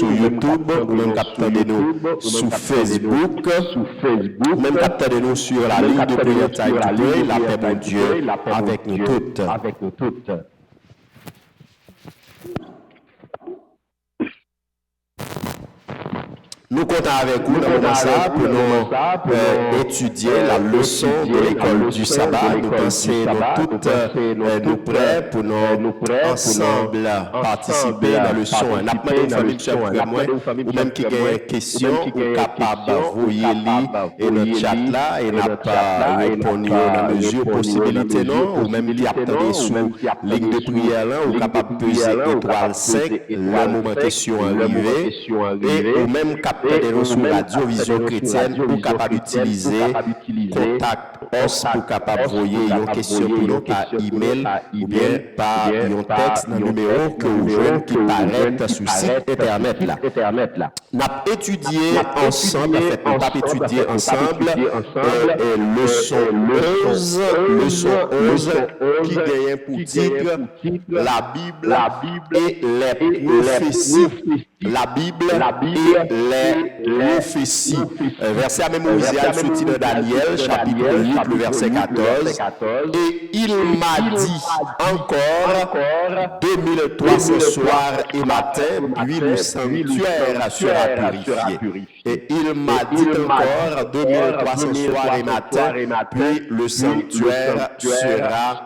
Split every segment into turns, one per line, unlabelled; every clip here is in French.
sur YouTube, ou même captez nous sur Facebook, même captez nous sur la ligne de prière Time to Pray, la paix mon Dieu, avec nous toutes. Nous comptons avec vous dans le moment ça pour nous étudier la leçon de l'école du sabbat. Nous pensons nous toutes nous prêts pour nous ensemble participer à la leçon. Nous avons demandé une famille de moi ou même qui a des questions ou capable d'envoyer et notre chat là et n'a pas répondu dans la mesure possibilité non ou même qui attendait sous ligne de prière là ou capable de peser étoile 5 le moment question arrivé et ou même capable de sur radio Vision Chrétienne pour capable d'utiliser contact os pour capable envoyer une question pour nous par email ou bien par un texte dans le numéro que vous joignez qui paraît sur le site internet là. Nous avons étudié ensemble, en fait, nous avons étudié ensemble leçon 11 qui gagne pour titre la Bible et les prophéties. La Bible et les prophéties. Verset à mémoriser à sorti de Daniel, chapitre 8, le verset 14. Et il m'a dit encore 2300 soirs et matin, puis le sanctuaire sera purifié. Et il m'a dit encore 2300 soirs et matin, puis le sanctuaire sera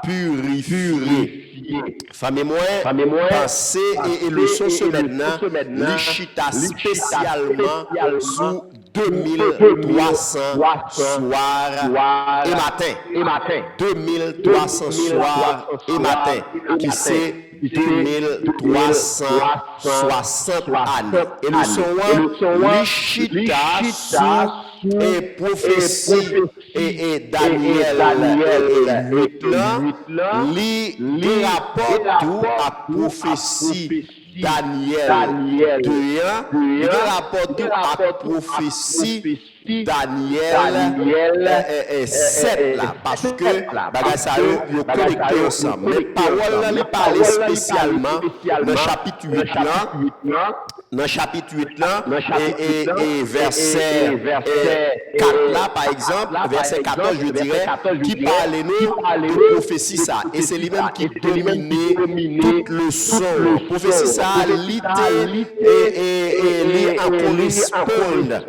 purifié. Femme et moi, pensez et leçon ce maintenant, l'Ichita spécialement sous 2300 soirs et matin. 2300 soirs et matin, qui c'est 2360 années. Et nous sommes l'Ichita sous et prophétie et Daniel et 8 là, li rapporte tout à prophétie Daniel 2, il rapporte tout à prophétie Daniel 7 là, parce que bagay ça yo connecté ensemble. Mais paroles les parler spécialement dans chapitre 8 là. Dans chapitre 8 là, et verset 4 là, par exemple, verset 14, je dirais, qui parle nous de prophétie ça. Et c'est lui-même qui domine toute le son. Prophétie ça, l'idée et en correspondent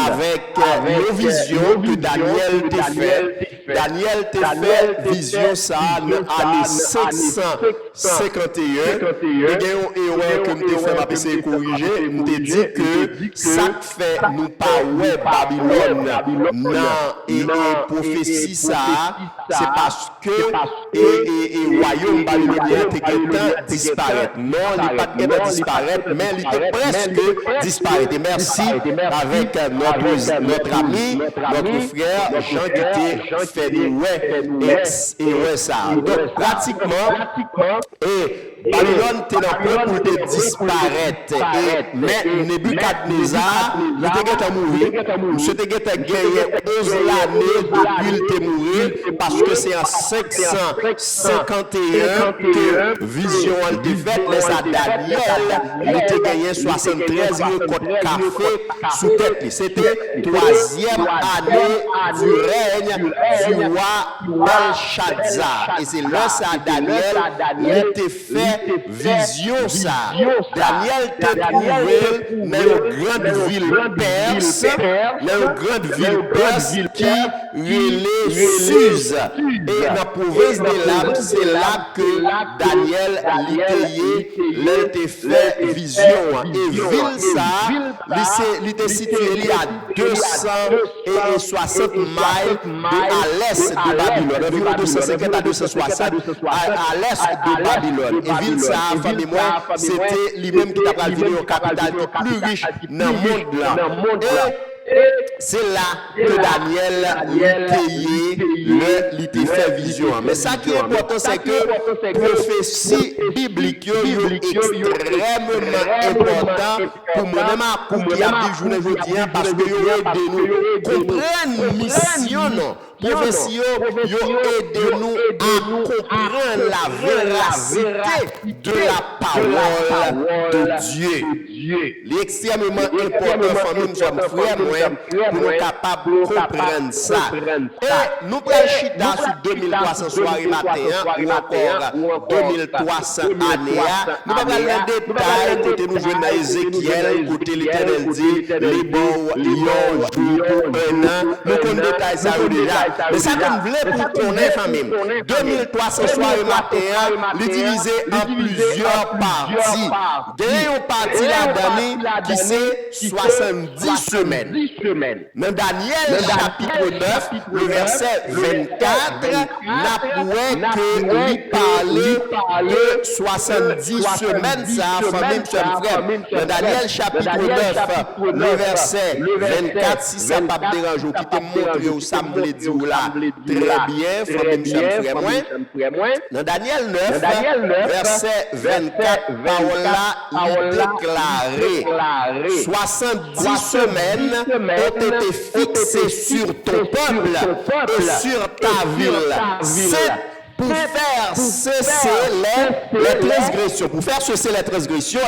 avec nos visions que Daniel t'a fait. Daniel t'a fait vision ça en l'année 551. Et que nous t'ai fait ma PC corriger. Nous te dit que ça fait nous pas ouais Babylone et prophétie ça c'est parce que et royaume babylonien était disparaître. Non, il n'est pas disparaître, mais il était presque disparaître. Et merci avec notre ami, notre frère Jean qui était fait et ouais ça. Donc pratiquement Babylone était dans le pour te disparaître. Mais Nebuchadnezzar, il était mourir. Monsieur était gagné 11 années depuis il était mourir parce que c'est en 551 que vision a été faite. Mais ça Daniel, il était gagné 73 côte café sous tête. C'était 3e année du règne du roi Belshazzar. Et c'est là ça Daniel, il était fait vision ça. Daniel t'a trouvé dans une grande ville perse, qui relait Suse. Et dans la province des Lames, c'est là que Daniel l'a fait vision. Et ville ça, il était situé à 260 miles à l'est de Babylone, environ 250 à 260 à l'est de Babylone. Et ville ça, famille moi, c'était lui-même qui t'a venir au capital qui plus riche dans le monde là. c'est là que Daniel lui fait vision. Mais ça qui est important, c'est que prophétie biblique est extrêmement important pour moi-même, pour qui a dit journée aujourd'hui, parce que yo aide nous comprendre mission non. Prophétie yo aide nous à comprendre la véracité de la parole de Dieu. Il est extrêmement important, famille, nous sommes frères, pour nous capables de comprendre ça. Et nous prenons chita sur 2300 soirées matin, ou encore 2300 années. Nous allons les détails, côté nous jouons dans Ézéchiel, côté l'Éternel dit, les bons, ils jour pour un an. Nous connaissons détails ça déjà. Mais ça qu'on voulait pour connaître, famille, 2300 soirées matin, les diviser en plusieurs parties. Il y a une partie là-dedans qui c'est 70 semaines. Dans Daniel chapitre 9, le verset 24, n'a que lui parler de 70 semaines, ça, famille, frère. Dans Daniel chapitre 9, le verset 24, si ça ne pas dérange, qui te montre où ça me dit là, très bien, famille, frère, moi. Dans Daniel 9, verset 24, parole là, il déclaré 70 semaines ont été fixées sur ton peuple et sur ta ville. Pour faire cesser les transgressions. Pour faire cesser les transgressions.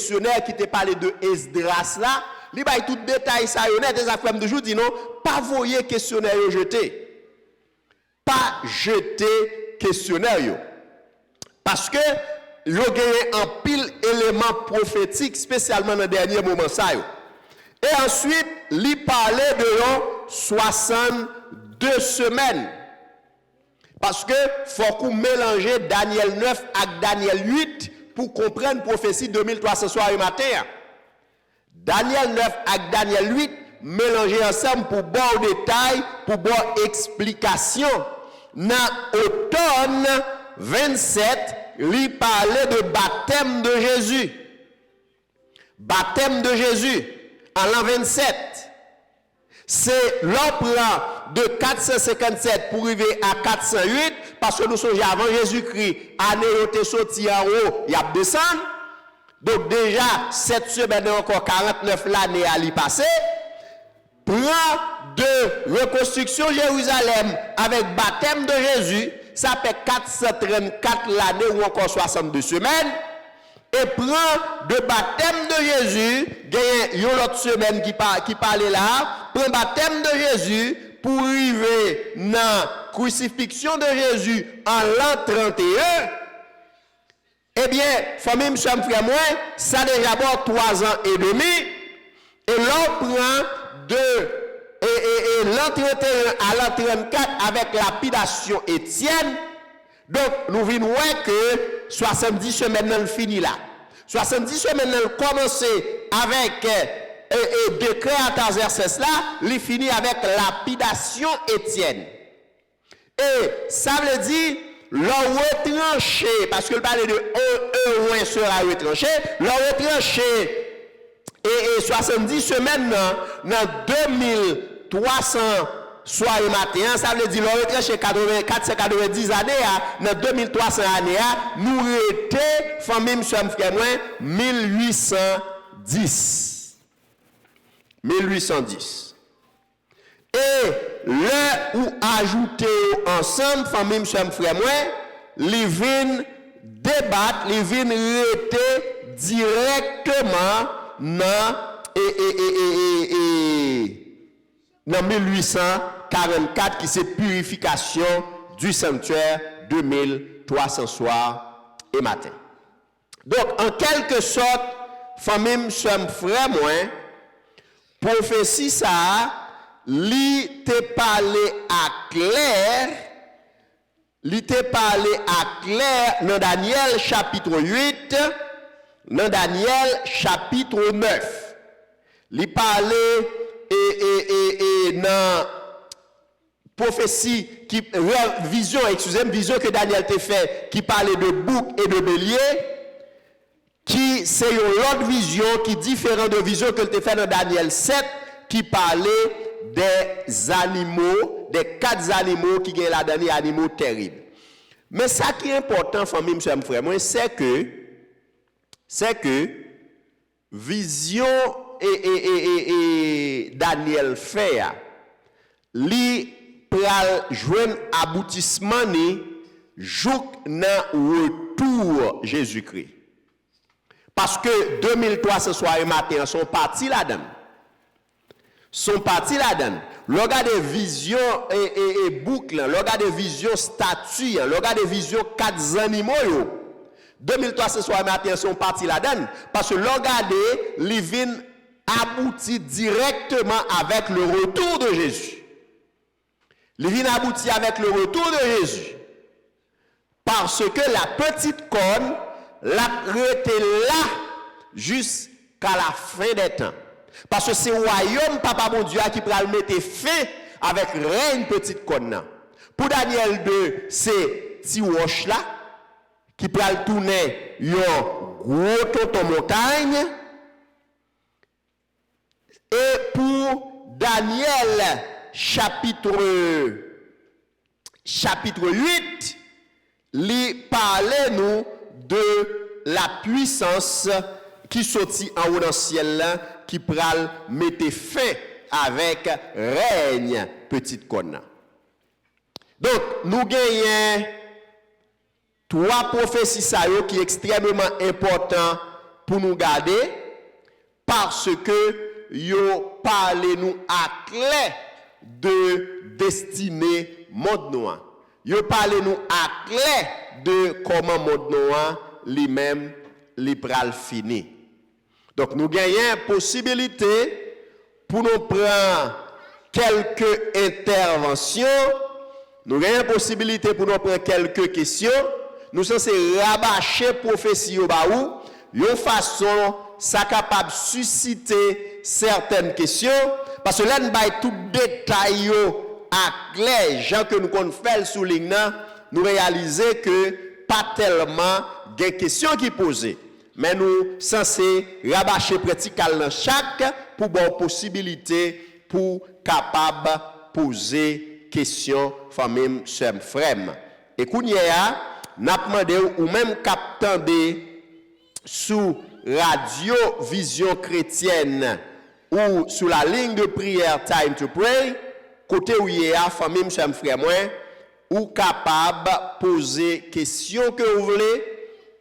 questionnaire qui te parlé de Esdras là, li bay tout détail ça yo net des affaires de jour dit non, pas voyer questionnaire yo jeter. Pas jeter questionnaire yo. Parce que yo gagné en pile éléments prophétiques spécialement dans dernier moment ça yo. Et ensuite, li parlait de 62 semaines. Parce que faut qu'on mélange Daniel 9 avec Daniel 8 pour comprendre prophétie 2300 soir et matin. Daniel 9 avec Daniel 8 mélanger ensemble pour bon détail, pour bon explication. Dans automne 27, il parlait de baptême de Jésus. Baptême de Jésus en l'an 27. C'est l'emprunt de 457 pour arriver à 408 parce que nous sommes avant Jésus-Christ, année où était sorti en haut, il y a descendu. Donc déjà, cette semaine encore 49 l'année à l'y passer. Plan de reconstruction Jérusalem avec baptême de Jésus, ça fait 434 l'année ou encore 62 semaines. Et plan de baptême de Jésus, il y a une autre semaine qui parlait là, prend baptême de Jésus pour arriver dans la crucifixion de Jésus en l'an 31. Eh bien, famille, monsieur, frère, moi, ça déjà bon 3 ans et demi. Et l'on prend de l'an 31 à l'an 34 avec lapidation Étienne. Donc, nous venons voir que 70 semaines, nous finit là. 70 semaines, nous commencé avec décret à Tarzerces là, il finit avec lapidation Étienne. Et ça veut dire, l'on retranché, parce que le parle de un sera retranché, l'on retranché et 70 semaines dans 2300 soir et matin, ça veut dire l'on retranché 490 années, dans 2300 années, nous étions, famille, monsieur, frère, 1810. 1810. Et là où ajouter ensemble, famille, monsieur, frère, les vins débattent, les vins rester directement dans 1844 qui c'est purification du sanctuaire 2300 soirs et matin. Donc, en quelque sorte, famille, monsieur, frère, prophétie ça, li te parlé à clair, dans Daniel chapitre 8, dans Daniel chapitre 9. Li parlé dans prophétie vision que Daniel te fait qui parlait de bouc et de bélier, qui c'est une autre vision qui est différente de vision que te fait dans Daniel 7 qui parlait des animaux, des 4 animaux qui sont là dans les animaux terribles. Mais ça qui est important, famille, monsieur, frère, moi, c'est que vision et Daniel fait, li pral joindre aboutissement ni jouk nan retour Jésus-Christ. Parce que 2300 soir et matin sont partis là-dedans. Regardez vision et boucle, regardez vision statue, regardez vision 4 animaux. 2300 soir et matin sont partis là-dedans. Parce que regardez, les vins aboutit directement avec le retour de Jésus. Les vins aboutit avec le retour de Jésus. Parce que la petite corne l'a arrêté là jusqu'à la fin des temps. Parce que c'est le royaume, Papa mon Dieu, qui va le mettre fin avec reine petite corne. Pour Daniel 2, c'est Tiroche là, qui va le tourner un gros tonton montagne. Et pour Daniel chapitre 8, il parlait nous de la puissance qui sortit en haut dans le ciel là, qui pral mettre fin avec règne petite corne. Donc nous gagnons 3 prophéties qui sont extrêmement importantes pour nous garder parce que yo parlé nous à clair de destinée monde noir. Yo parlé nous à clair de comment monde noir lui-même li pral fini. Donc nous gagnons possibilité pour nous prendre quelques interventions, nous gagnons possibilité pour nous prendre quelques questions, nous sommes censés rabâcher prophétie au baou, de façon ça capable susciter certaines questions parce que là nous bail tout détail à clair, gens que nous qu'on fait souligner, nous réaliser que pas tellement des questions qui posées, mais nous censés rabâcher pratical dans chaque pour bonne possibilité pour capable poser question famille sœur frère. Et kounya n'a demandé ou même captandé sous radio vision chrétienne ou sous la ligne de prière time to pray côté où y a famille sœur frère moi ou capable poser question que vous voulez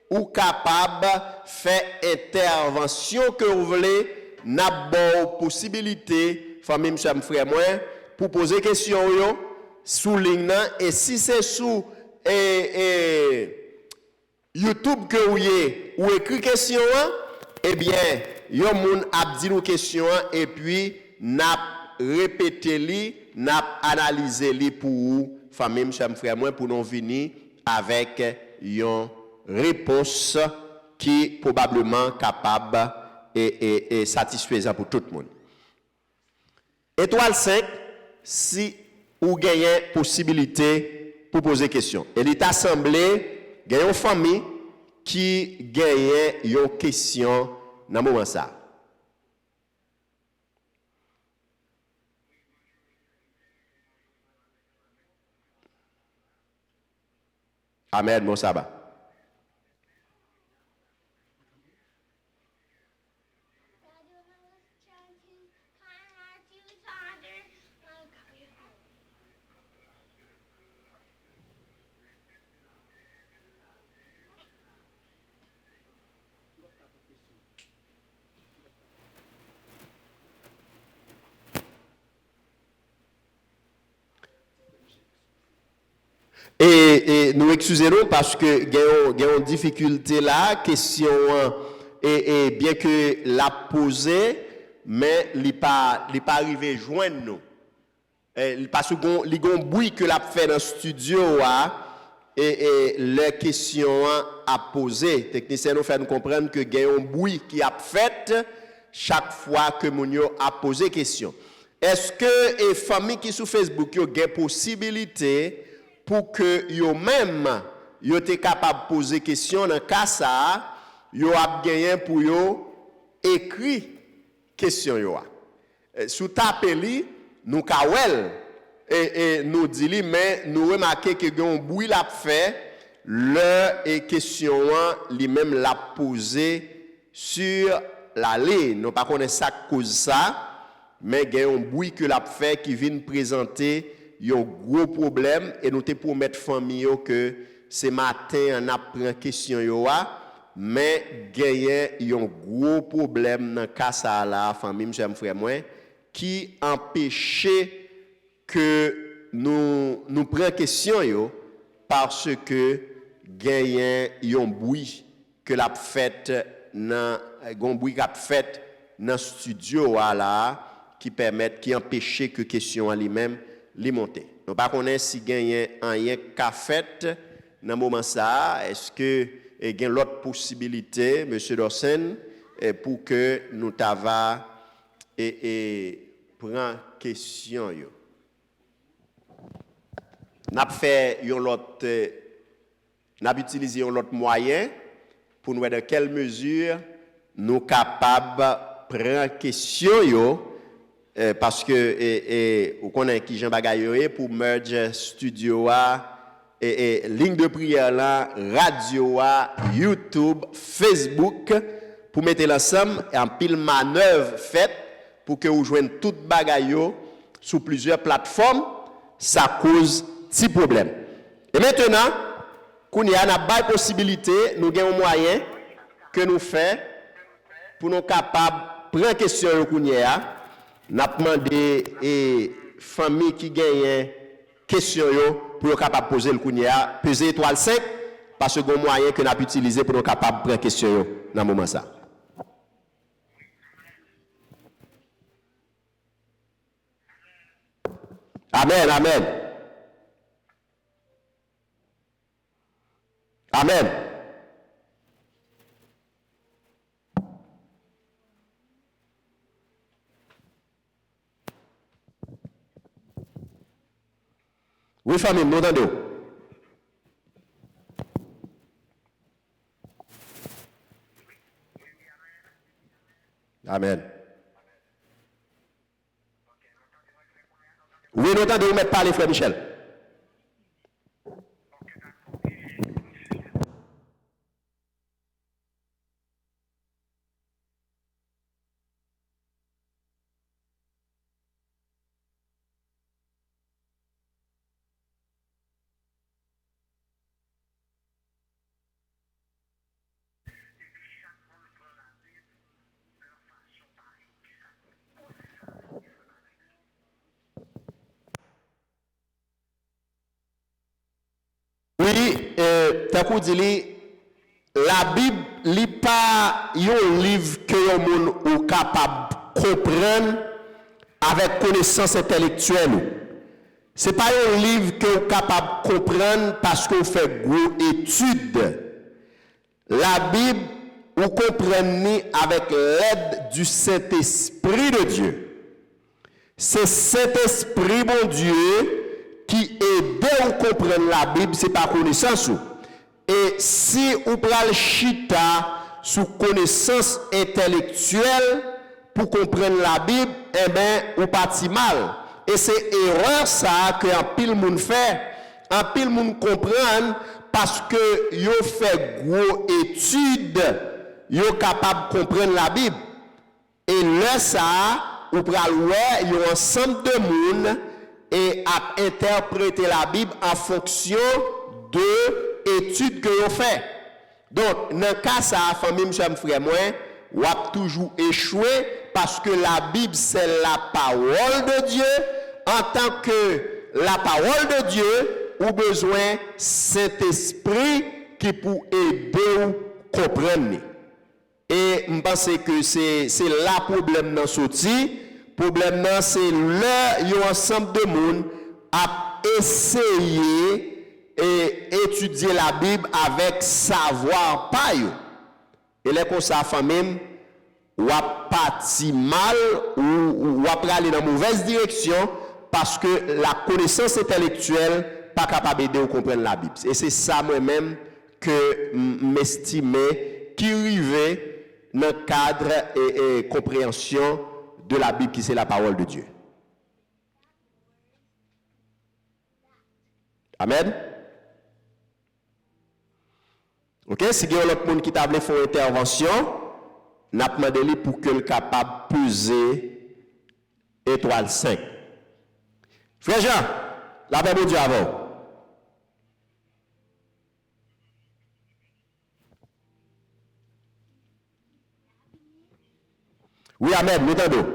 ou capable faire intervention que vous voulez n'a bonne possibilité famille sœur frère moi pour poser question yo sous ligne et si c'est sous YouTube que vous y ou écrit question eh bien yon moun a dit nous question et puis n'a répété li n'a analysé li pour famille cham frère moi pour nous venir avec une réponse qui probablement capable et satisfaisant pour tout le monde. Étoile 5 si ou gagnez possibilité pour poser question. Et l'état assemblée gagne une famille qui gagne une question dans moment ça. Amen, mon sabbat. Et nous excusez-nous parce que il y a une difficulté là, question et bien que l'a posé, mais il pas arrivé joindre nous. Parce que il y a un bruit que l'a fait dans le studio et les questions à poser. Technicien nous fait nous comprendre que il y a un bruit qui a fait chaque fois que Mounio a posé question. Est-ce que les familles qui sur Facebook ont une possibilité pour que yo même yo te capable poser question dans cas ça yo a gagné pour yo écrit question yo sous taper li nous kawel et nous dit li mais nous remarquer que gon bruit l'a fait le question li même l'a posé sur la ligne nous pas connaît ça cause ça mais gagne un bruit que l'a fait qui vient présenter y a un gros problème et nous te promettre famille que ce matin on apprend question yo mais gagne y a un gros problème dans cas ça là famille j'aime frère moi qui empêchait que nous prend question yo parce que gagne y a un bruit que l'a fait dans un bruit qu'a fait dans studio là qui permettent qui empêchait que question en lui-même li monter. Nous pas connaît si gagne rien qu'a fait dans moment ça, est-ce que gagne l'autre possibilité monsieur Dorsen pour que nous tava et prend question yo. N'a fait yon l'autre n'a utilisé un autre moyen pour nous voir dans quelle mesure nous capable prendre question yo parce que on connaît qui Jean Bagayoé pour merge studio et ligne de prière là radio YouTube Facebook pour mettre l'ensemble et en pile manœuvre faite pour que vous joignez tout bagayo sur plusieurs plateformes ça cause petit problème et maintenant qu'on y a une possibilité nous avons un moyen que nous fait pour nous capables de prendre question au n'a demandé et famille qui gagne question pour nous capable poser le kounia peser étoile 5 parce que bon moyen que n'a utiliser pour nous capable prendre question dans moment ça. Amen, amen. Amen. Oui, famille, nous entendons. Amen. Oui, nous entendons, vous mettre parler, frère Michel. Oui, tant qu'on dit, la Bible n'est pas un livre que les gens sont capables de comprendre avec connaissance intellectuelle. Ce n'est pas un livre que vous êtes capable de comprendre parce que vous faites gros études. La Bible, vous comprenez avec l'aide du Saint-Esprit de Dieu. C'est Saint-Esprit, mon Dieu, qui aide à comprendre la Bible, c'est pas connaissance. Et si vous prenez le chita sous connaissance intellectuelle pour comprendre la Bible, eh bien, vous partez mal. Et c'est erreur ça que un pile monde fait. Un pile monde comprend parce que yo fait gros études, yo capable de comprendre la Bible. Et là ça, ou pral ouais, il y a un ensemble de monde et à interpréter la Bible en fonction de études que vous fait. Donc, dans le cas ça, famille, monsieur, frère, moi, vous avez toujours échoué parce que la Bible, c'est la parole de Dieu. En tant que la parole de Dieu, vous avez besoin de Saint-Esprit qui peut aider vous à comprendre. Et je pense que c'est là le problème dans ce sorti. Le problème, c'est là, il y a un ensemble de monde à essayer et étudier la Bible avec savoir pas. Et là, comme ça, famille, ou a parti mal, ou a aller dans la mauvaise direction, parce que la connaissance intellectuelle pas capable d'aider à comprendre la Bible. Et c'est ça moi-même que m'estimais qui arrivait dans le cadre et compréhension de la Bible qui c'est la parole de Dieu. Amen. Ok, si il y a l'autre monde qui t'a voulu faire une intervention, n'a pas demandé pour que le capable peser étoile 5. Frère Jean, la paix de Dieu avant. Oui, amen, nous t'entendons.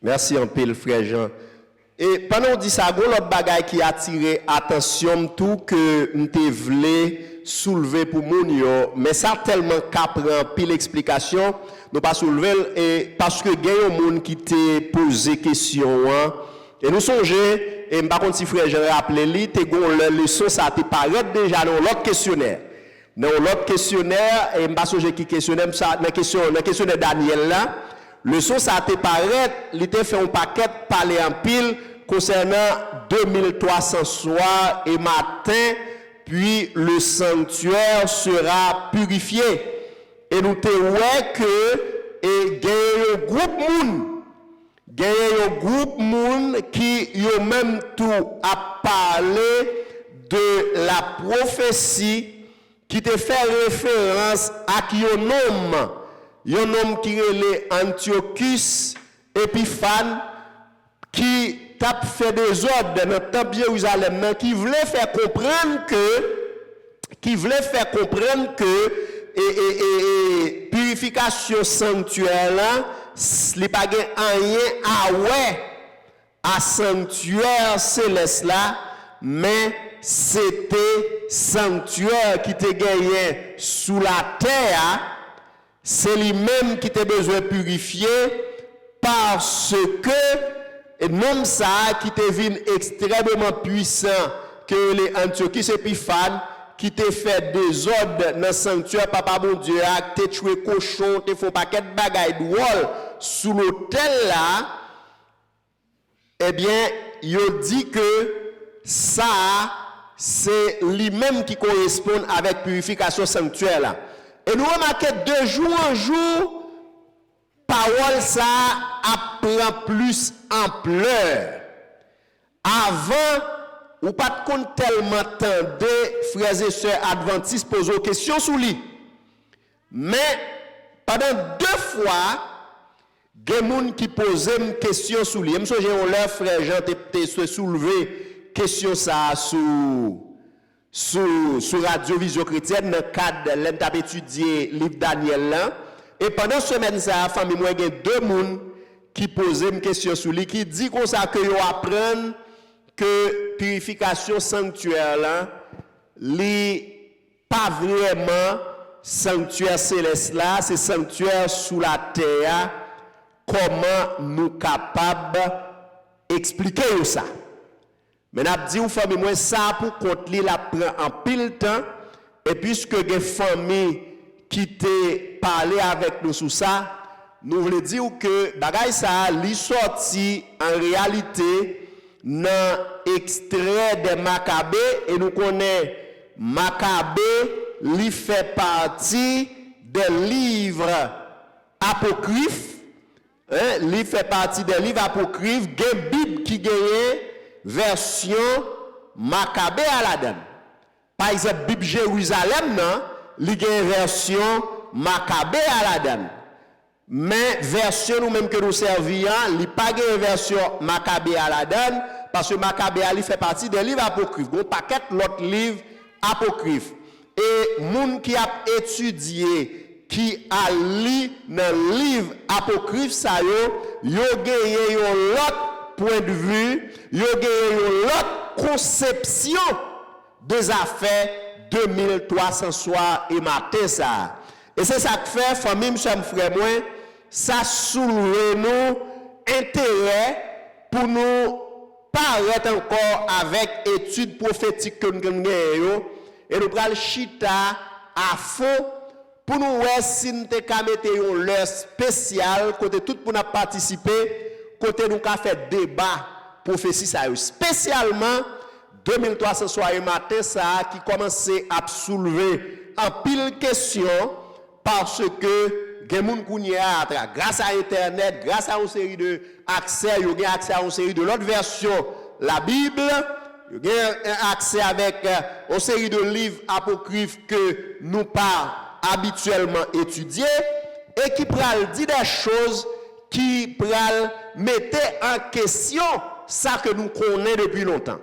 Merci un peu, frère Jean. Et pendant qu'on dit ça, il y a l'autre bagaille qui a attiré attention tout que m'te voulais soulever pour moun yo, mais ça tellement qu'après pile explication, nous pas soulever et parce que il y a un monde qui t'a posé question et nous songer et par contre si frère Jean rappelé li, te gon le leçon ça te paraît déjà dans l'autre questionnaire. Dans l'autre questionnaire et m'pas songer qui questionnaire ça dans questionnaire Daniel là, leçon ça te paraît, il te fait un paquet parler en pile concernant 2300 soirs et matin, puis le sanctuaire sera purifié. Et nous te voyons que il y a un groupe moun qui yo même tout a parlé de la prophétie qui te fait référence à un homme qui est Antiochus Épiphane qui t'a fait des ordres dans le temple de Jérusalem qui voulait faire comprendre que purification sanctuaire là il pas rien à sanctuaire céleste là mais c'était sanctuaire qui te gagné sous la terre, c'est lui-même qui t'a besoin de purifier parce que même ça qui te vient extrêmement puissant que les Antiochus Épiphane qui te fait des ordres dans le sanctuaire papa bon Dieu te tué cochon te font paquet de bagaille de wall sous l'autel là eh bien il dit que ça c'est lui-même qui correspond avec purification sanctuaire là. Et nous remarquons de jour en jour, parole ça prend plus ampleur. Avant, ou pas de compte tellement tendez, frères et sœurs adventistes poser des questions sur lui. Mais pendant 2 fois, il y a des gens qui posent une question sur lui. Je me souviens, leur frère Jean te soulevé question ça sur Radio Vision Chrétienne dans le cadre de l'intap étudier livre Daniel là et pendant semaine ça famille moi il y a 2 personnes qui posaient une question sur lui qui dit comme ça que yo apprennent que purification sanctuaire là li pas vraiment sanctuaire céleste là c'est sanctuaire sous la terre comment nous capables expliquer ça. Mais n'a dit aux familles moi ça pour compte li la prend en pile temps et puisque des familles qui te parlé avec nous sur ça nous voulons dire que bagay ça li sorti en réalité dans extrait des Maccabées et nous connaissons Maccabée li fait partie des livres apocryphes. Li fait partie des livres apocryphes, gen Bible qui gagne version Maccabée à la donne. Par exemple, Bible Jérusalem non, li gagne version Maccabée à la donne. Mais version nous même que nous servions, li pas gagne version Maccabée à la donne parce que Maccabée li fait partie des livres apocryphes. Gon paquet l'autre livre apocryphe. Et moun qui a étudié qui a lu dans le livre apocryphe ça yo gagné un autre point de vue, yo gagné une autre conception des affaires 2300 soirs et matin ça. Et c'est ça que fait famille monsieur frère moi, ça soulève nous intérêt pour nous paraître encore avec études prophétiques que nous gagnons et nous pral chita à fond pour nous voir si nous avons une l'heure spéciale, côté tout pour nous participer, côté nous avons fait débat prophétie ça spécialement 2300 soirs et matin ça qui commençait à soulever en pile question parce que gen moun kounya grâce à internet, grâce à une série de accès, yo gen accès à une série de l'autre version la Bible, yo gen accès avec une série de livres apocryphes que nous pas habituellement étudié et qui pral dit des choses qui pral mettre en question ça que nous connaissons depuis longtemps.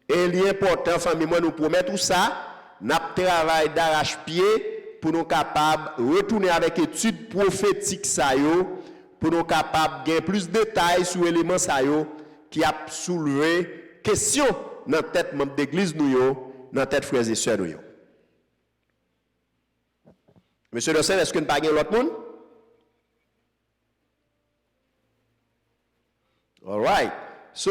Et il est important, famille, moi nous promet tout ça, nous travaillons d'arrache-pied pour nous capables de retourner avec études prophétiques ça yo, pour nous capables de gagner plus de détails sur l'élément ça yo qui a soulevé question dans la tête membre d'église nous yo, dans la tête frères et sœurs nous yo. Monsieur le Seigneur, est-ce que nous pas l'autre monde? All right. So,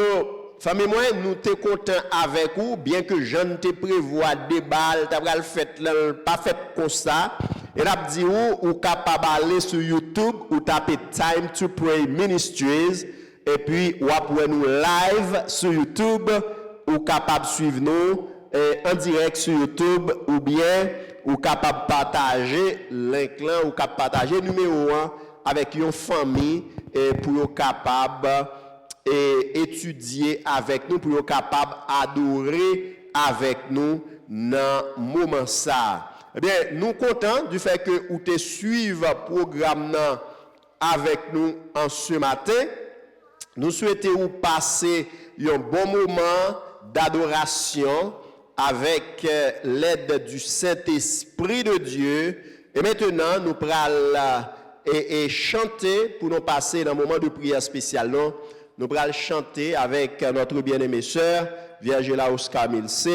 famille moi, nous sommes contents avec vous, bien que je ne te prévois débat, t'as fait pas fait comme ça. Et n'a dit ou capable aller sur YouTube ou taper Time to Pray Ministries et puis ou après nous live sur YouTube ou capable suivre nous en direct sur YouTube ou bien ou capable partager link là ou capable partager numéro 1 avec une famille et pour capable et étudier avec nous pour capable adorer avec nous dans moment ça. Eh bien, nous contents du fait que vous te suivez programme avec nous en ce matin. Nous souhaitons passer un bon moment d'adoration avec l'aide du Saint-Esprit de Dieu. Et maintenant, nous allons et chanter pour nous passer dans un moment de prière spécial. Nous allons chanter avec notre bien-aimée sœur, Virgila Oscar Milse.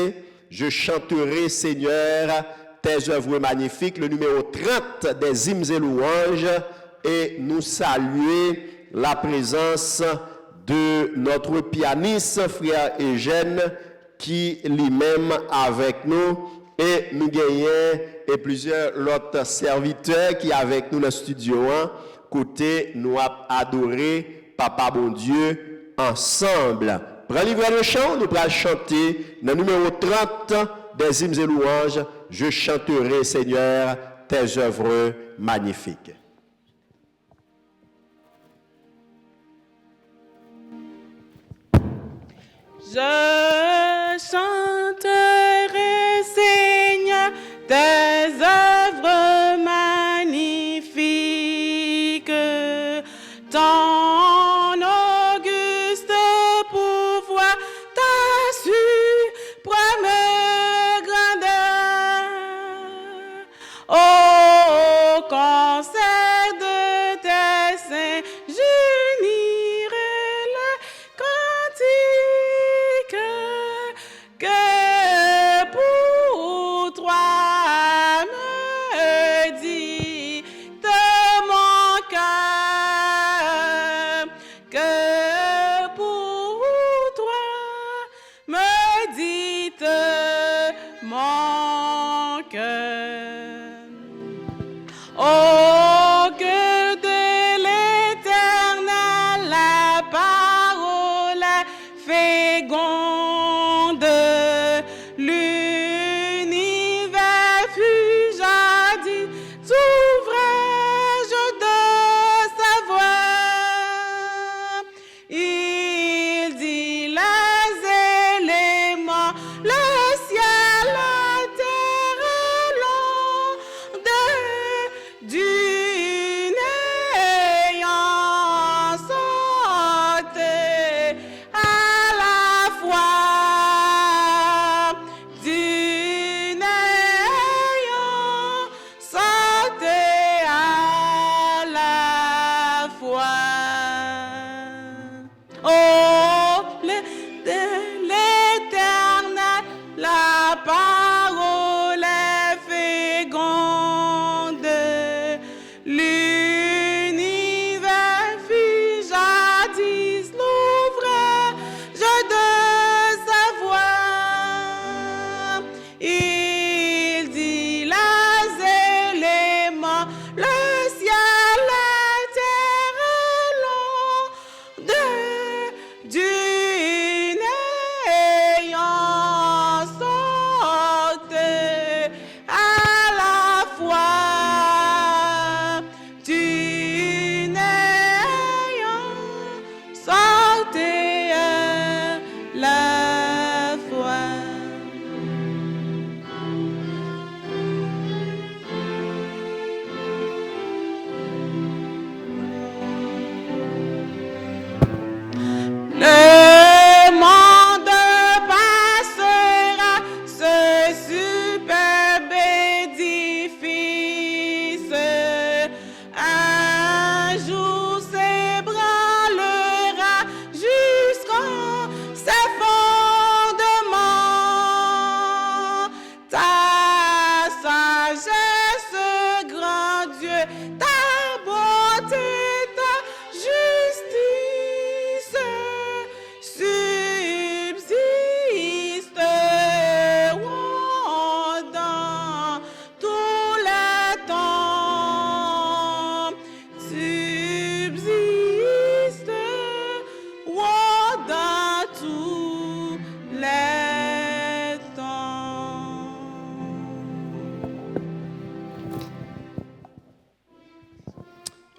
Je chanterai, Seigneur, tes œuvres magnifiques, le numéro 30 des hymnes et louanges. Et nous saluer la présence de notre pianiste, frère Eugène, qui lui-même avec nous. Et nous gagnons et plusieurs autres serviteurs qui avec nous dans le studio 1, côté nous a adoré Papa bon Dieu ensemble. Prends livre de chant, nous allons chanter le numéro 30 des hymnes et louanges. Je chanterai, Seigneur, tes œuvres magnifiques.
Je chanterai, Seigneur, tes œuvres magnifiques, ton auguste pouvoir, ta suprême grandeur. Au concert de tes saints, j'unirai les cantiques.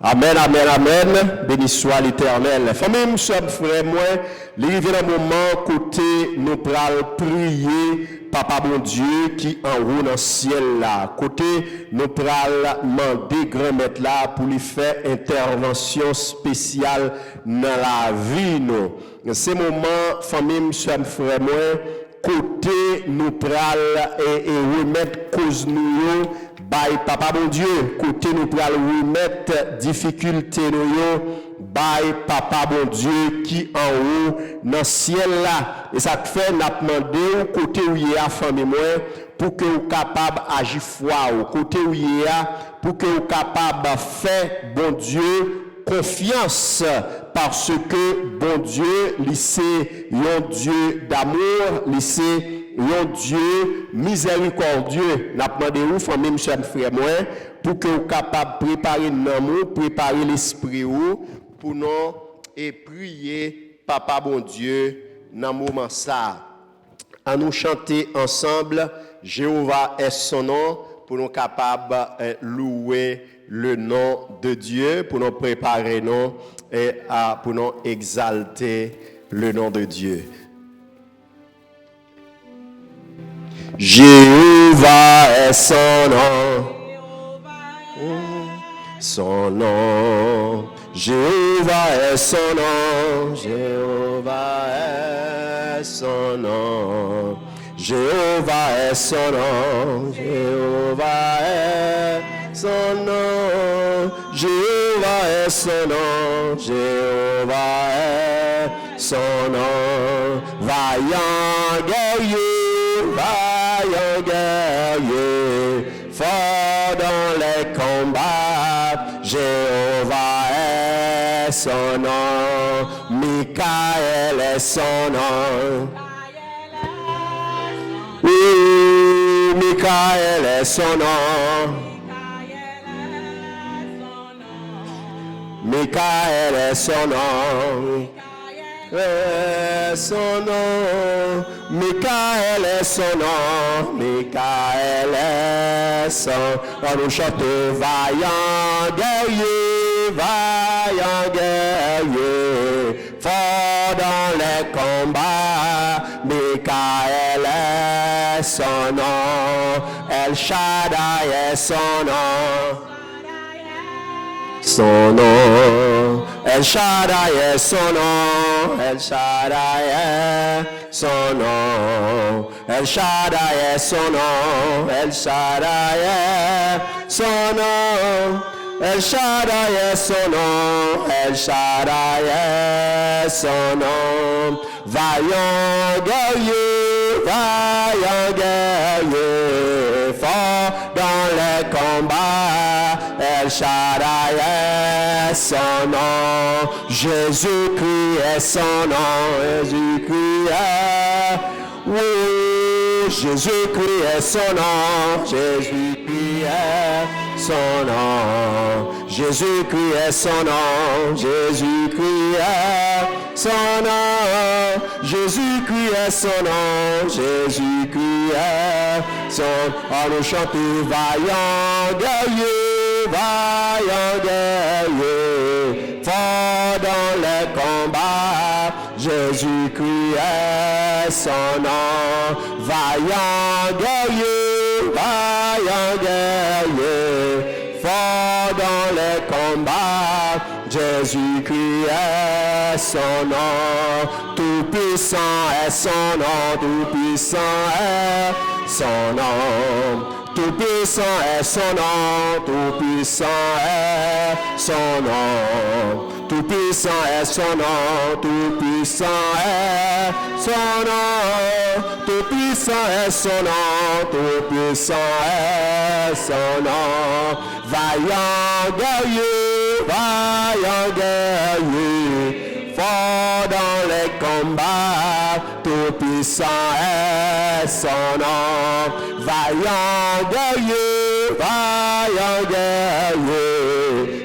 Amen, amen, amen. Béni soit l'Éternel. Famille, nous sommes frères, moi, il est un moment côté nous pral prier, Papa bon Dieu, qui en haut dans le ciel là. Côté nous pral demander grand maître là pour lui faire intervention spéciale dans la vie nous. C'est moment, famille, nous sommes frères, moi, côté nous pral et remettre cause nous by Papa bon Dieu, côté nous pral remettre difficulté nous by Papa bon Dieu qui en haut dans le ciel là. Et ça fait n'a demandé côté où il y a famille moi pour que vous capable agir foi au côté où il y a pour que vous capable faire bon Dieu confiance parce que bon Dieu c'est un Dieu d'amour, c'est un Dieu miséricordieux. N'a demandé aux famille monsieur frère moi pour que vous capable préparer l'amour, préparer l'esprit pour nous et prier Papa bon Dieu dans moment ça. À nous chanter ensemble Jéhovah est son nom pour nous capables louer le nom de Dieu, pour nous préparer nous et pour nous exalter le nom de Dieu. Jéhovah est son nom. Son nom. Jéhovah est son nom. Jéhovah est son nom. Jéhovah est son nom. Jéhovah est son nom. Jéhovah est son nom. Jéhovah est son nom. Vaillant guerrier, vaillant guerrier, fort dans les combats. Jéhovah est son nom. Michael est son nom. Oui, Michael est son nom. Michael est son nom. Son nom. Michael est son nom. Michael est son nom. On nous chante vaillant guerrier, vaillant guerrier, fort dans les combats. Michael est son nom. El Shaddai est son nom. Son nom, El Shaddai est son nom, El Shaddai est son nom, El Shaddai est son nom, El Shaddai est son nom, El Shaddai est son nom, El Shaddai est son nom, vaillant guerrier, fort dans les combats. El Shaddai est son nom, Jésus-Christ est son nom, Jésus-Christ est, oui, Jésus-Christ est son nom, Jésus-Christ est son nom, Jésus-Christ est son nom, Jésus-Christ est son nom, Jésus-Christ est son nom, Jésus-Christ est son nom. On nous chante vaillant guerrier, vaillant guerrier, fort dans les combats, Jésus-Christ est son nom, vaillant guerrier, fort dans les combats, Jésus-Christ est son nom, tout puissant est son nom, tout puissant est son nom. Tout puissant est son nom, tout puissant est son nom, tout puissant est son nom, tout puissant est son nom, tout puissant est son nom, tout puissant est son nom, vaillant guerrier, fort dans les combats, tout puissant est son nom, vaillant guerrier,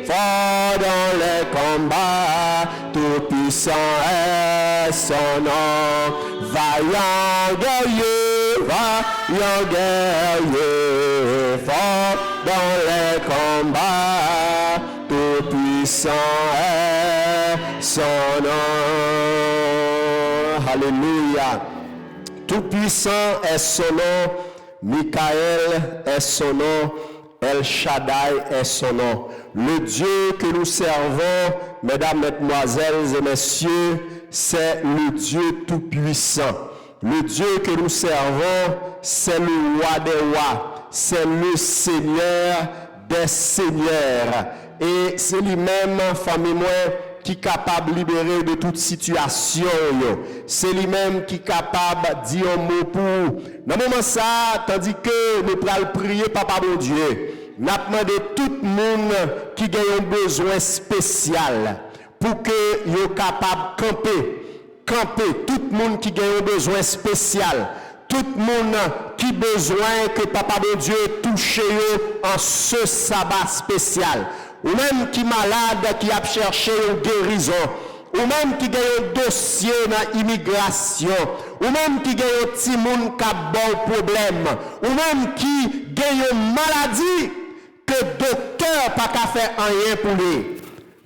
fort dans les combats, tout puissant est son nom, vaillant guerrier, fort dans les combats, tout puissant puissant est son nom. Alléluia. Tout puissant est son nom. Michael est son nom. El Shaddai est son nom. Le Dieu que nous servons, mesdames, mesdemoiselles et messieurs, c'est le Dieu tout-puissant. Le Dieu que nous servons, c'est le roi des rois. C'est le Seigneur des seigneurs. Et c'est lui-même, famille moi, qui est capable de libérer de toute situation. C'est lui-même qui est capable de dire un mot pour. Dans le moment ça, tandis que nous allons prier, Papa mon Dieu, nous demandons tout le monde qui a un besoin spécial pour que soient capable de camper. Tout le monde qui a un besoin spécial. Tout le monde qui a besoin que Papa mon Dieu touche en ce sabbat spécial. Ou même qui est malade, qui a cherché une guérison. Ou même qui a un dossier dans l'immigration. Ou même qui a un petit monde qui a bon problème. Ou même qui a une maladie que le docteur n'a pas fait rien pour lui.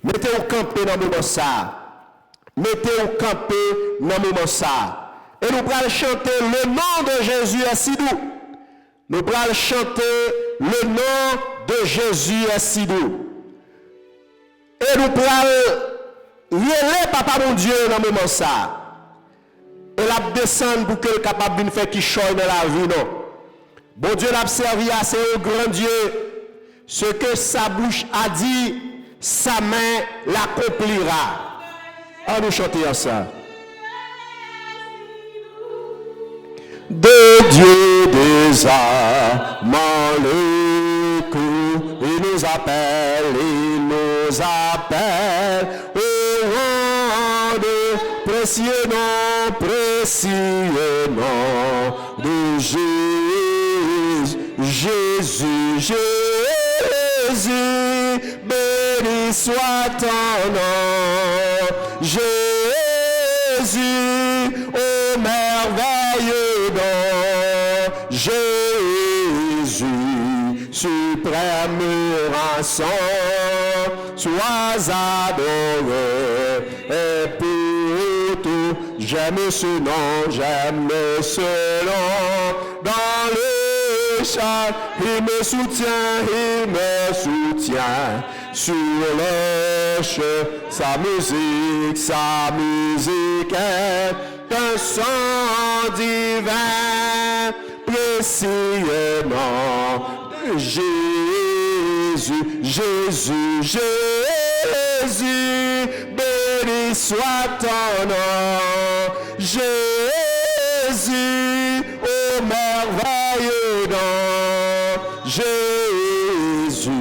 Mettez-vous camper dans le moment ça. Mettez-vous camper dans le moment ça. Et nous allons chanter le nom de Jésus est si doux. Nous allons chanter le nom de Jésus est si doux. Et nous allons lier Papa mon Dieu dans le moment ça. Et la descendre pour que le capable de faire qui choisit dans la vie. Non. Bon Dieu l'a servi à ce grand Dieu. Ce que sa bouche a dit, sa main l'accomplira. On nous chanter ensemble. De Dieu des amants le coup, il nous appelle au rang de précieux nom de Jésus, béni soit ton nom, Jésus, oh merveilleux don, Jésus, suprême rançon, sois adoré, et pour tout, j'aime ce nom, dans le chant, il me soutient, sur le chant, sa musique est un son divin, précieux nom de Jésus, béni soit ton nom, Jésus, oh merveilleux nom, Jésus,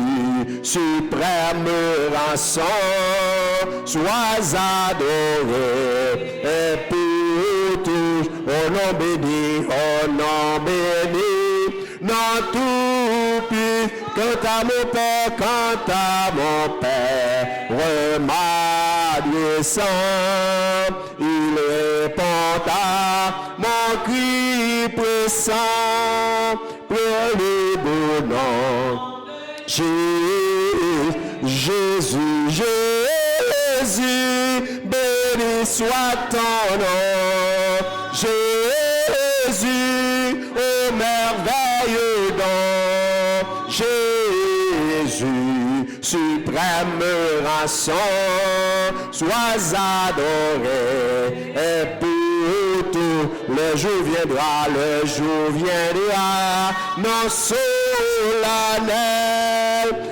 suprême rançon, sois adoré, et pour tous, au nom béni, non tout puis, quant à mon Père, ma Dieu saint, il répond à mon cri pressant, pour le beau nom, Jésus, béni soit ton nom, Jésus, oh merveilleux don, Jésus, suprême rançon, sois adoré, et pour tout, le jour viendra, non solennel,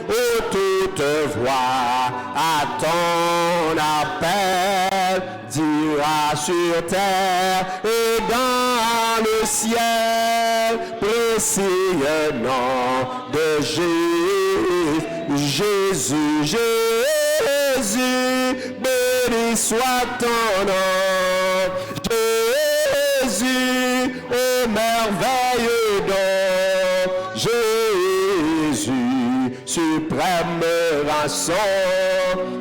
où toute voix à ton appel dira sur terre et dans le ciel, précieux nom de Jésus, béni soit ton nom, Jésus, oh merveilleux don, Jésus, suprême rançon,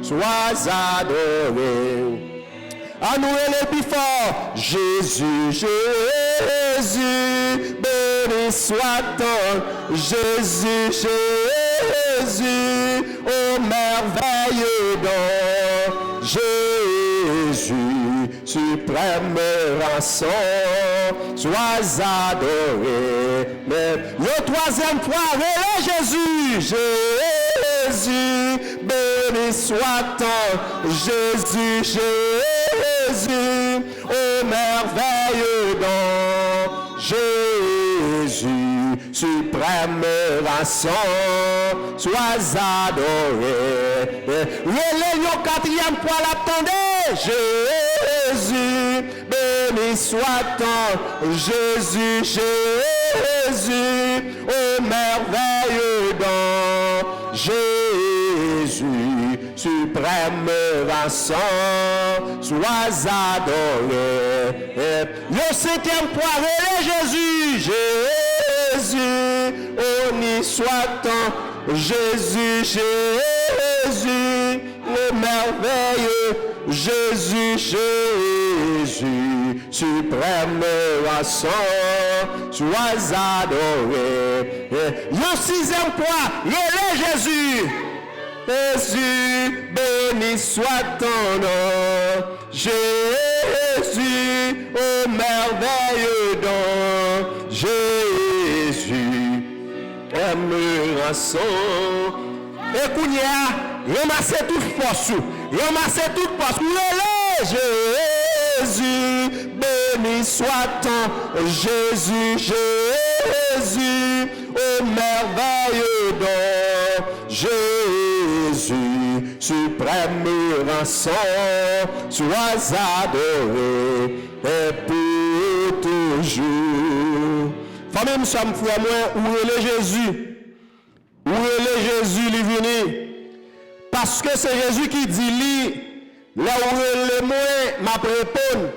sois adoré. À nous les plus forts, Jésus, béni soit ton Jésus, oh merveilleux don, Jésus, suprême rançon, sois adoré. Mais le troisième fois, relais Jésus, Jésus, béni soit-on, Jésus, Jésus, ô merveilleux don, Jésus, suprême rançon, sois adoré. Relais le quatrième fois, l'attendez, Jésus, béni soit-on, Jésus, Jésus, ô merveilleux don, Jésus, suprême rançon, sois adoré. Le septième fois, relais Jésus, Jésus, honni soit-on, Jésus, Jésus, le merveilleux, Jésus, Jésus, suprême rançon, sois adoré. Le sixième fois, relais Jésus, Jésus, béni soit ton nom, Jésus, ô merveilleux don, Jésus, aime rançon. Et Kounia, ramassez toute force, relais Jésus, béni soit ton Jésus, Jésus, ô merveilleux don, Jésus, suprême rançon, sois adoré et pour toujours. Famille, nous sommes frères, moi, où est Jésus? Où est Jésus, il est venu? Parce que c'est Jésus qui dit, lui, là où est le moi, m'a répondre.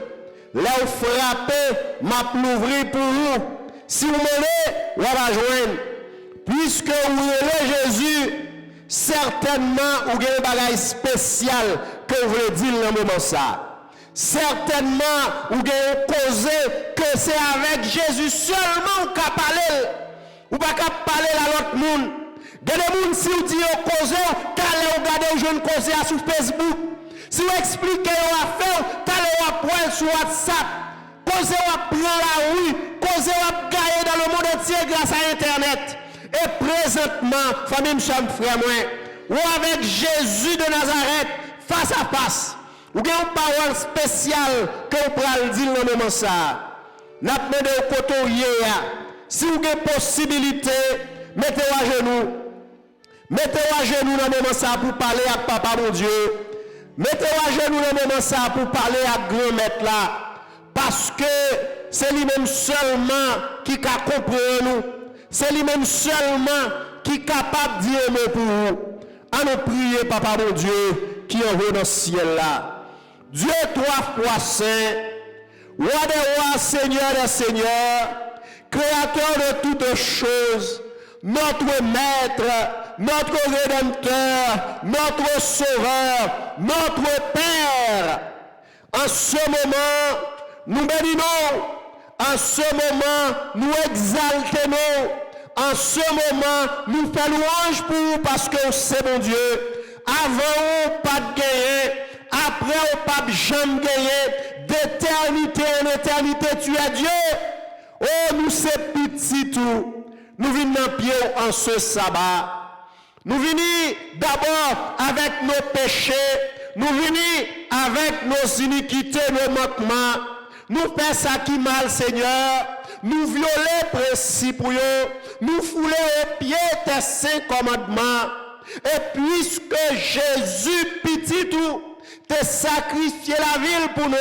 Là où frapper, m'a l'ouvrir pour vous. Si vous m'aimez, vous allez joindre. Puisque où est Jésus, certainement, vous avez un bagage spécial que vous voulez dire dans le moment ça. Certainement, vous avez posé que c'est avec Jésus seulement qu'on peut parler. Ou pas qu'à parler à l'autre monde. Des gens, si vous dites cause, qu'allez regarder ou jeune cause sur Facebook. Si vous expliquez à faire, qu'allez à point sur WhatsApp. Cause à prendre la rue, cause à gagner dans le monde entier grâce à Internet. Et présentement, famille, chers frères, ou avec Jésus de Nazareth, face à face. Ou avez une parole spéciale que vous pouvez dire dans le moment ça. N'a pas de côté si vous avez possibilité, mettez-vous à genoux. Mettez-vous à genoux dans le moment ça pour parler avec Papa mon Dieu. Mettez-vous à genoux dans le moment ça pour parler avec grand maître là. Parce que c'est lui-même seulement qui a compris nous. C'est lui-même seulement qui est capable de dire mot pour vous. À nous prier, Papa mon Dieu, qui est dans le ciel là. Dieu trois fois saint, roi des rois, Seigneur des seigneurs, créateur de toutes choses, notre maître, notre rédempteur, notre sauveur, notre Père. En ce moment, nous bénissons. En ce moment, nous exaltons. En ce moment, nous faisons louange pour vous parce que c'est mon Dieu. Avant, pas de gagner. Après, pas jamais gagner. D'éternité en éternité, tu es Dieu. Oh, nous c'est petit tout. Nous venons pied en ce sabbat. Nous venons d'abord avec nos péchés. Nous venons avec nos iniquités, nos manquements. Nous faisons ça qui mal, Seigneur. Nous violer principes, nous fouler aux pieds tes saints commandements. Et puisque Jésus, petit tout, t'a sacrifié la ville pour nous,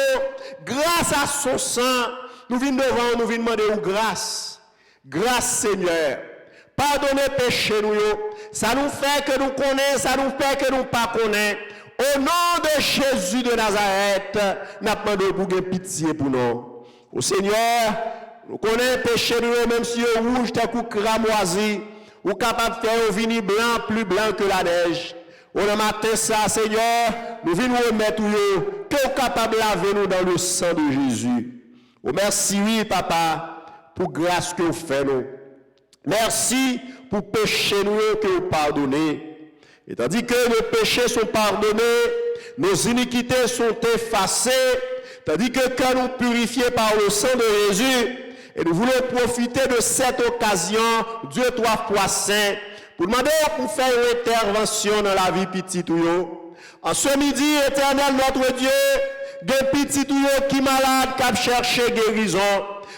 grâce à son sang, nous venons devant, nous venons demander grâce. Grâce, Seigneur. Pardonnez péché nous. Ça nous fait que nous connaissons, ça nous fait que nous pas connaissons. Au nom de Jésus de Nazareth, nous demandons pour pitié pour nous. Au Seigneur, nous connaissons péché nous, même si le rouge t'as coup cramoisi, ou capable de faire un vini blanc plus blanc que la neige. On a matin ça, Seigneur, nous venons remettre que vous capable de laver nous dans le sang de Jésus. Oh, merci, oui, Papa, pour grâce que vous faites nous. Merci pour péché nous que vous pardonnez. Et tandis que nos péchés sont pardonnés, nos iniquités sont effacées, tandis que quand nous purifiés par le sang de Jésus, et nous voulons profiter de cette occasion, Dieu 3 fois saint, pour demander pour faire une intervention dans la vie petite ou yo. En ce midi, éternel notre Dieu, de petit ou yo qui malade, qui a cherché guérison.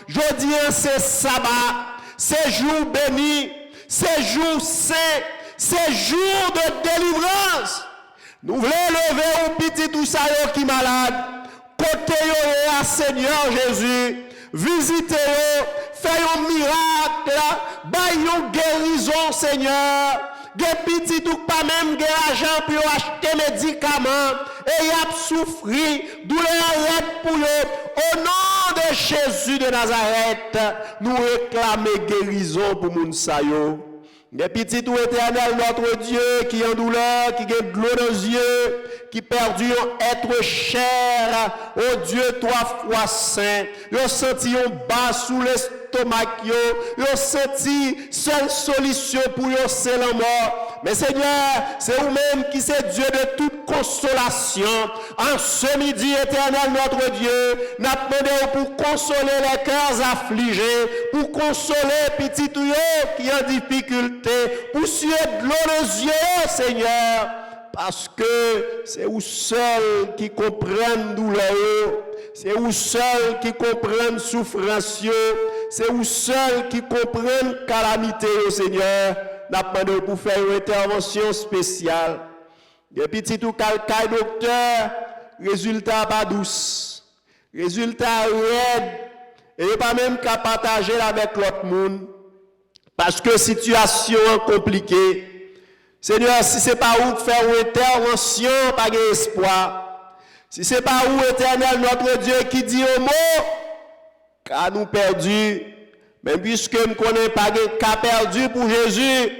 Je dis, c'est sabbat, c'est jour béni, c'est jour saint, c'est jour de délivrance. Nous voulons lever un petit ou ça qui malade, côté yo, Seigneur Jésus, visitez-le, faites un miracle, baillez une guérison, Seigneur. Des petits ou pas même des argent pour acheter médicaments et y a souffri, douleur pour eux. Au nom de Jésus de Nazareth, nous réclamons guérison pour moun sayo. Des petits ou éternel notre Dieu qui est en douleur, qui a de l'eau dans les yeux, qui perdu être cher, oh Dieu 3 fois saint. Ils senti un bas sous l'estomac, ils senti seule solution pour eux c'est la mort. Mais Seigneur, c'est vous-même qui c'est Dieu de toute consolation. En ce midi éternel notre Dieu, nous demandons pour consoler les cœurs affligés, pour consoler petit qui est en difficulté, pour suer de l'eau dans les yeux, Seigneur. Parce que c'est vous seul qui comprennent douleur, c'est vous seul qui comprennent souffrance, c'est vous seul qui comprennent calamité, Seigneur. Nous demandons pour faire une intervention spéciale. Des petits ou calcaille docteur, résultat pas douce, résultat raide, et pas même qu'à partager avec l'autre monde, parce que situation compliquée. Seigneur, si ce n'est pas où faire une intervention, pas d'espoir. Si ce n'est pas où, éternel, notre Dieu, qui dit au mot, car nous perdus, même puisque nous ne connaissons pas de cas perdu pour Jésus,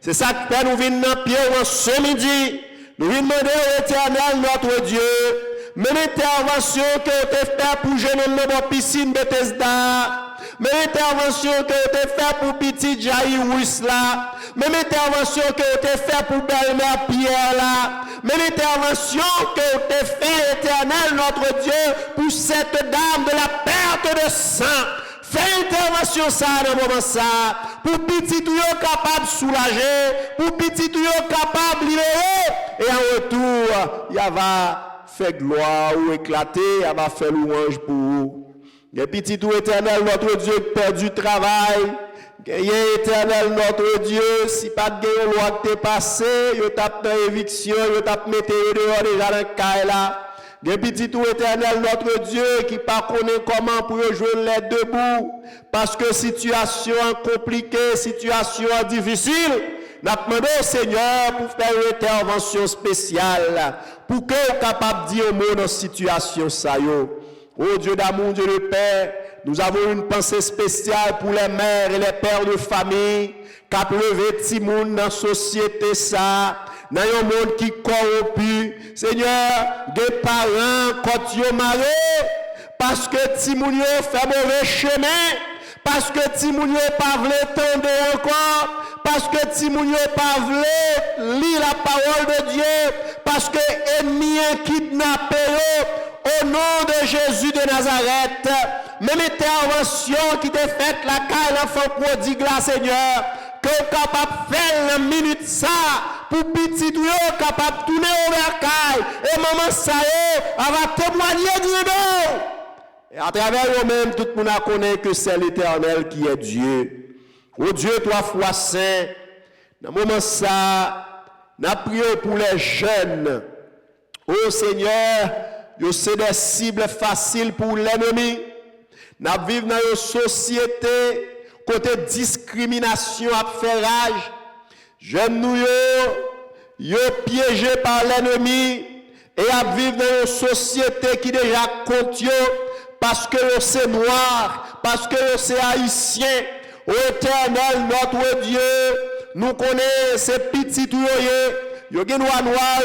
c'est ça qui fait nous venir dans le pied ce midi. Nous venons demander à l'éternel, notre Dieu, même intervention que vous avez fait pour jeune homme dans la piscine de Bethesda, même intervention que vous avez fait pour petit Jairus là, même intervention que vous avez fait pour belle-mère Pierre là, même intervention que vous avez fait, éternel, notre Dieu, pour cette dame de la perte de sang. Fais intervention ça dans le moment ça, pour petit tout capable de soulager, pour petit tout capable de libérer, et en retour, il va faire gloire ou éclater, il va faire louange pour vous. Les petits tout éternel, notre Dieu, perdu travail, éternel, notre Dieu, si pas de loi qui t'est passé, il tape dans l'éviction, il tape mettre dehors déjà dans le cas là. Des petits tout éternel, notre Dieu, qui ne connaît pas comment pour rejoindre les debout, parce que situation compliquée, situation difficile, nous demandons au Seigneur pour faire une intervention spéciale, pour que vous capable de dire au mot dans cette situation. Oh Dieu d'amour, Dieu de paix, nous avons une pensée spéciale pour les mères et les pères de famille, qui ont levé petit monde dans la société ça. Dans un monde qui corrompu, Seigneur, des parents, quand ils sont mariés, parce que Timounio fait mauvais chemin, parce que Timounio pas voulu tendre encore, parce que Timounio pas voulu lire la parole de Dieu, parce que ennemi kidnappé au nom de Jésus de Nazareth, même intervention qui t'est faite la caille l'enfant prodigue là, Seigneur, que vous capable de faire la minute ça, pour petit ou capable de tourner au vercaille, et maman ça elle va témoigner du nom. Et à travers eux-mêmes, tout le monde connaît que c'est l'Éternel qui est Dieu. Oh Dieu, 3 fois saint, dans le moment ça, nous prions pour les jeunes. Oh Seigneur, c'est des cibles faciles pour l'ennemi. Nous vivons dans une société côté discrimination à faire rage. Jeunes nous yo piégés par l'ennemi et à vivre dans une société qui déjà compte parce que c'est noir, parce que c'est haïtien. Ô Éternel, notre Dieu, nous connaissons ces petits tout yo gen noir,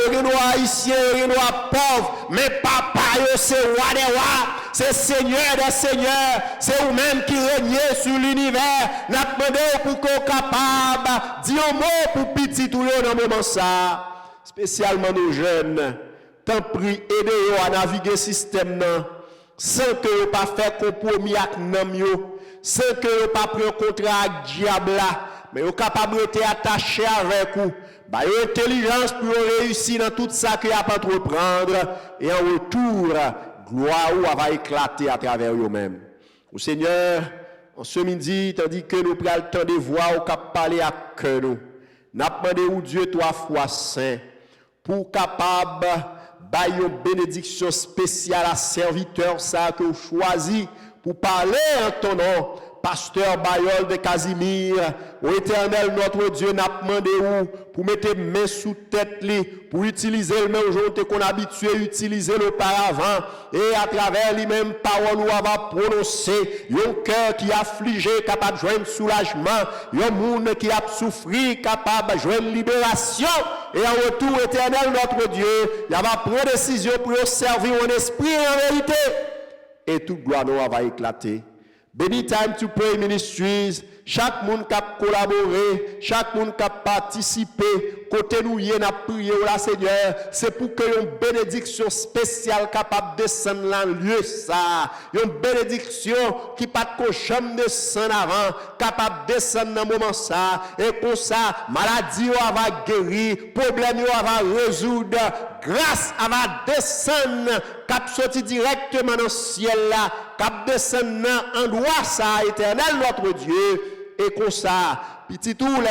yo gen noir haïtien, yo gen noir pauvre, mais papa yo c'est roi des rois, c'est Seigneur des seigneurs, c'est vous-même qui régnez sur l'univers. Nous demandons pour qu'on capable dire un mot pour petit tout dans le moment ça, spécialement nos jeunes. tant pris aider à naviguer le système sans que vous pas fait compromis avec nam yo, sans que vous pas pris un contrat avec diable mais vous capable d'être attaché avec vous. Bah, intelligence pour réussir dans tout ça que vous avez entreprendre et en retour gloire ou va éclater à travers vous-même. Au Seigneur, en ce midi, tandis que nous prenons le temps de voir ou cap parler à cœur nous. N'a demandé au Dieu 3 fois saint pour capable bailler une bénédiction spéciale à serviteur ça que vous choisi pour parler en ton nom. Pasteur Bayol de Casimir, au Éternel notre Dieu, n'a demandé où pour mettre main sous tête pour utiliser le même jour qu'on a habitué à utiliser auparavant et à travers les mêmes paroles où on va prononcer, un cœur qui est affligé, capable de joindre soulagement, un monde qui a souffert, capable de joindre libération et en retour, Éternel notre Dieu, il va prendre décision pour servir en esprit et en vérité et toute gloire nous va éclater. Benny Time to Pray Ministries, chaque monde qui a collaboré, chaque monde qui a participé, côté nous y a prié au Seigneur, c'est pour que une bénédiction spéciale capable de descendre dans le lieu ça, une bénédiction qui pas de jamais descendre avant, capable de descendre dans le moment ça, et pour ça, maladie va guérir, problème va résoudre, grâce va descendre, cap sorti directement dans le ciel là, cap descendre en droit ça, éternel notre Dieu. Et comme ça, petit tout, là,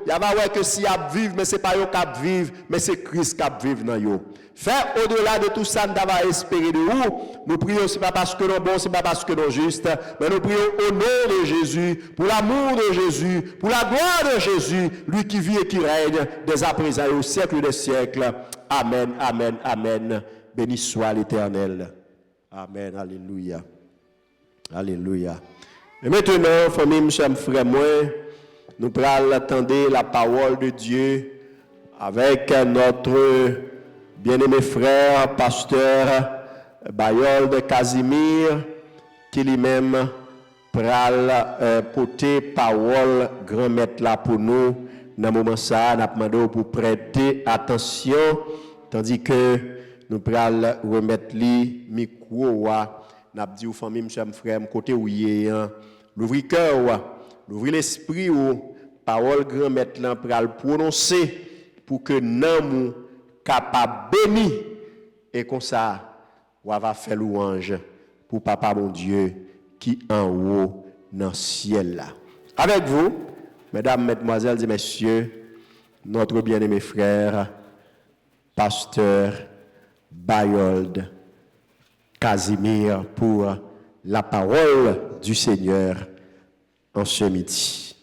il y a pas que si y a vivre, mais c'est pas yo qui vivre, mais c'est Christ qui vivre dans yo. Faire au-delà de tout ça, nous avons espéré de vous. Nous prions, ce n'est pas parce que nous sommes bons, ce n'est pas parce que nous sommes justes, mais nous prions au nom de Jésus, pour l'amour de Jésus, pour la gloire de Jésus, lui qui vit et qui règne dès à présent et au siècle des siècles. Amen, amen, amen. Béni soit l'Éternel. Amen, alléluia. Alléluia. Et maintenant, famille, chers frères, nous allons attendre la parole de Dieu avec notre bien-aimé frère, pasteur Bayol de Casimir, qui lui-même pral porter parole grand maître là pour nous. Dans ce moment ça, nous demandons pour prêter attention, tandis que nous pral remettre le micro. Nous dit aux familles, chers frères, côté où il est, l'ouvrir cœur, l'ouvrir l'esprit, parole grand maître là pral prononcer pour que nous capable béni et comme ça on va faire louange pour papa mon Dieu qui en haut dans le ciel là. Avec vous, mesdames, mesdemoiselles et messieurs, notre bien-aimé frère pasteur Bayold Casimir pour la parole du Seigneur en ce midi.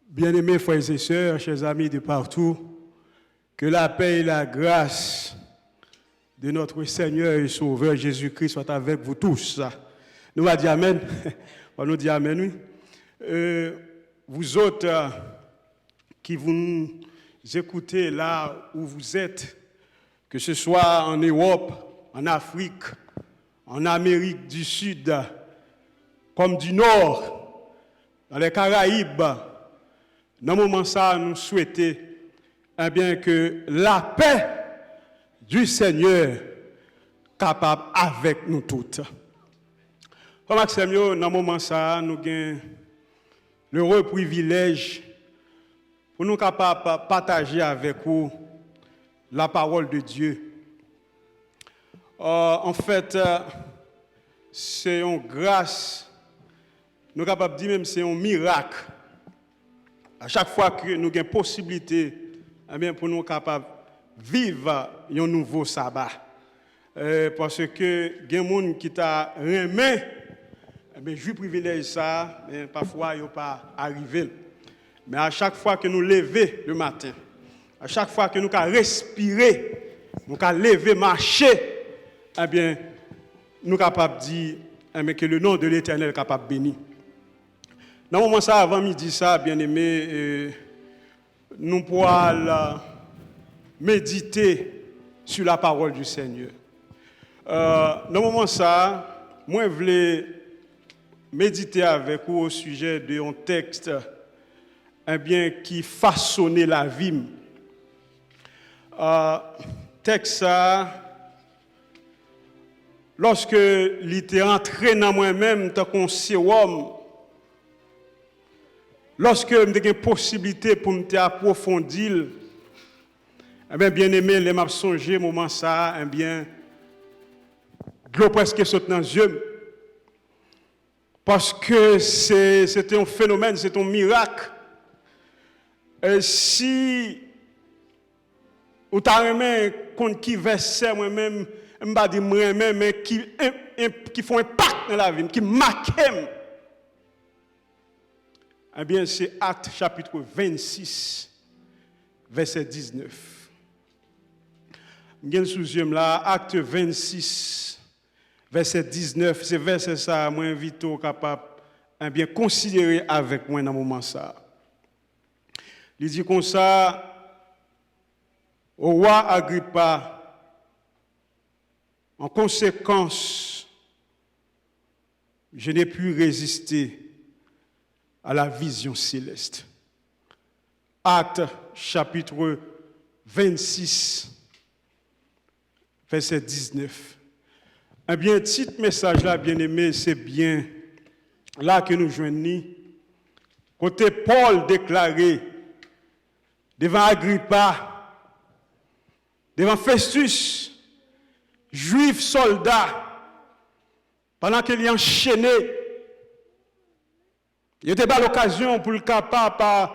Bien-aimés frères et sœurs, chers amis de partout, que la paix et la grâce de notre Seigneur et Sauveur Jésus-Christ soient avec vous tous. Nous allons dire Amen. On nous dit Amen, oui. Vous autres qui vous nous écoutez là où vous êtes, que ce soit en Europe, en Afrique, en Amérique du Sud, comme du Nord, dans les Caraïbes, dans le moment ça, nous souhaitons bien que la paix du Seigneur capable avec nous toutes. Comme Maxime, dans le moment ça, nous avons l'heureux privilège pour nous capables de partager avec vous la parole de Dieu. En fait, c'est une grâce, nous sommes capables de dire même c'est un miracle. À chaque fois que nous avons possibilité, eh bien, pour nous capables de vivre un nouveau sabbat. Parce que il y a des gens qui t'a remis, eh bien, je privilège ça, mais parfois ils ne sont pas arrivés. Mais à chaque fois que nous levons le matin, à chaque fois que nous respirons, nous lever, marcher, eh bien, nous sommes capables de dire eh bien, que le nom de l'Éternel est capable de bénir. Dans le moment ça, avant midi, ça, bien aimé, nous pourrons méditer sur la parole du Seigneur. Dans le moment ça, moi, je voulais méditer avec vous au sujet d'un texte qui façonnait la vie. Texte ça, lorsque il était entré dans moi-même, tant qu'on sérum, lorsque j'ai eu possibilité pour me approfondir, bien aimé, les m'a songé moment ça, l'eau presque saute dans les yeux. Parce que c'était un phénomène, c'est un miracle. Et si vous avez contre qui verset moi-même, je ne vais pas dire moi-même, mais qui font impact dans la vie, qui marquent. Eh bien, c'est Actes chapitre 26, verset 19. Je suis sous yeux là, Actes 26, verset 19. C'est verset ça, moi, invite au capable de considérer avec moi dans ce moment ça. Il dit comme ça, au roi Agrippa, en conséquence, je n'ai pu résister à la vision céleste. Actes chapitre 26, verset 19. Eh bien, petit message là, bien aimé, c'est bien là que nous joignons. Côté Paul déclaré devant Agrippa, devant Festus, juif soldat, pendant qu'il est enchaîné, il était pas l'occasion pour le capable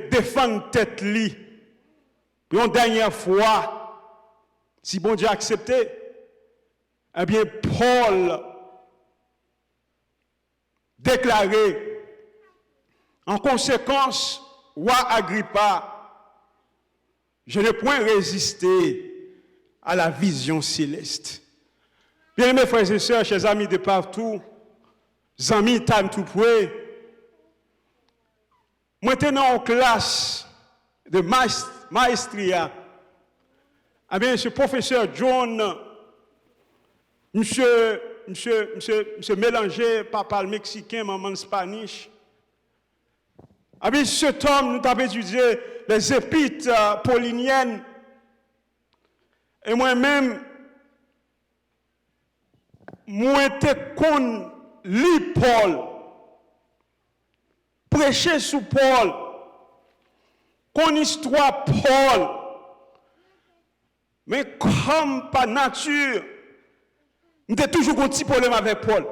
défendre tête li. Une dernière fois, si bon Dieu a accepté, Paul déclaré, en conséquence, roi Agrippa, je ne puis résister à la vision céleste. Bien mes frères et sœurs, chers amis de partout, amis time to pray, maintenant en classe de maestria, ce professeur John, monsieur mélangé, papa le mexicain, maman le spanish. Cet homme, nous avons étudié les épîtres pauliniennes. Et moi-même, moi, j'étais con lit Paul, prêcher sur Paul, qu'on histoire Paul. Mais comme par nature, j'ai toujours un petit problème avec Paul.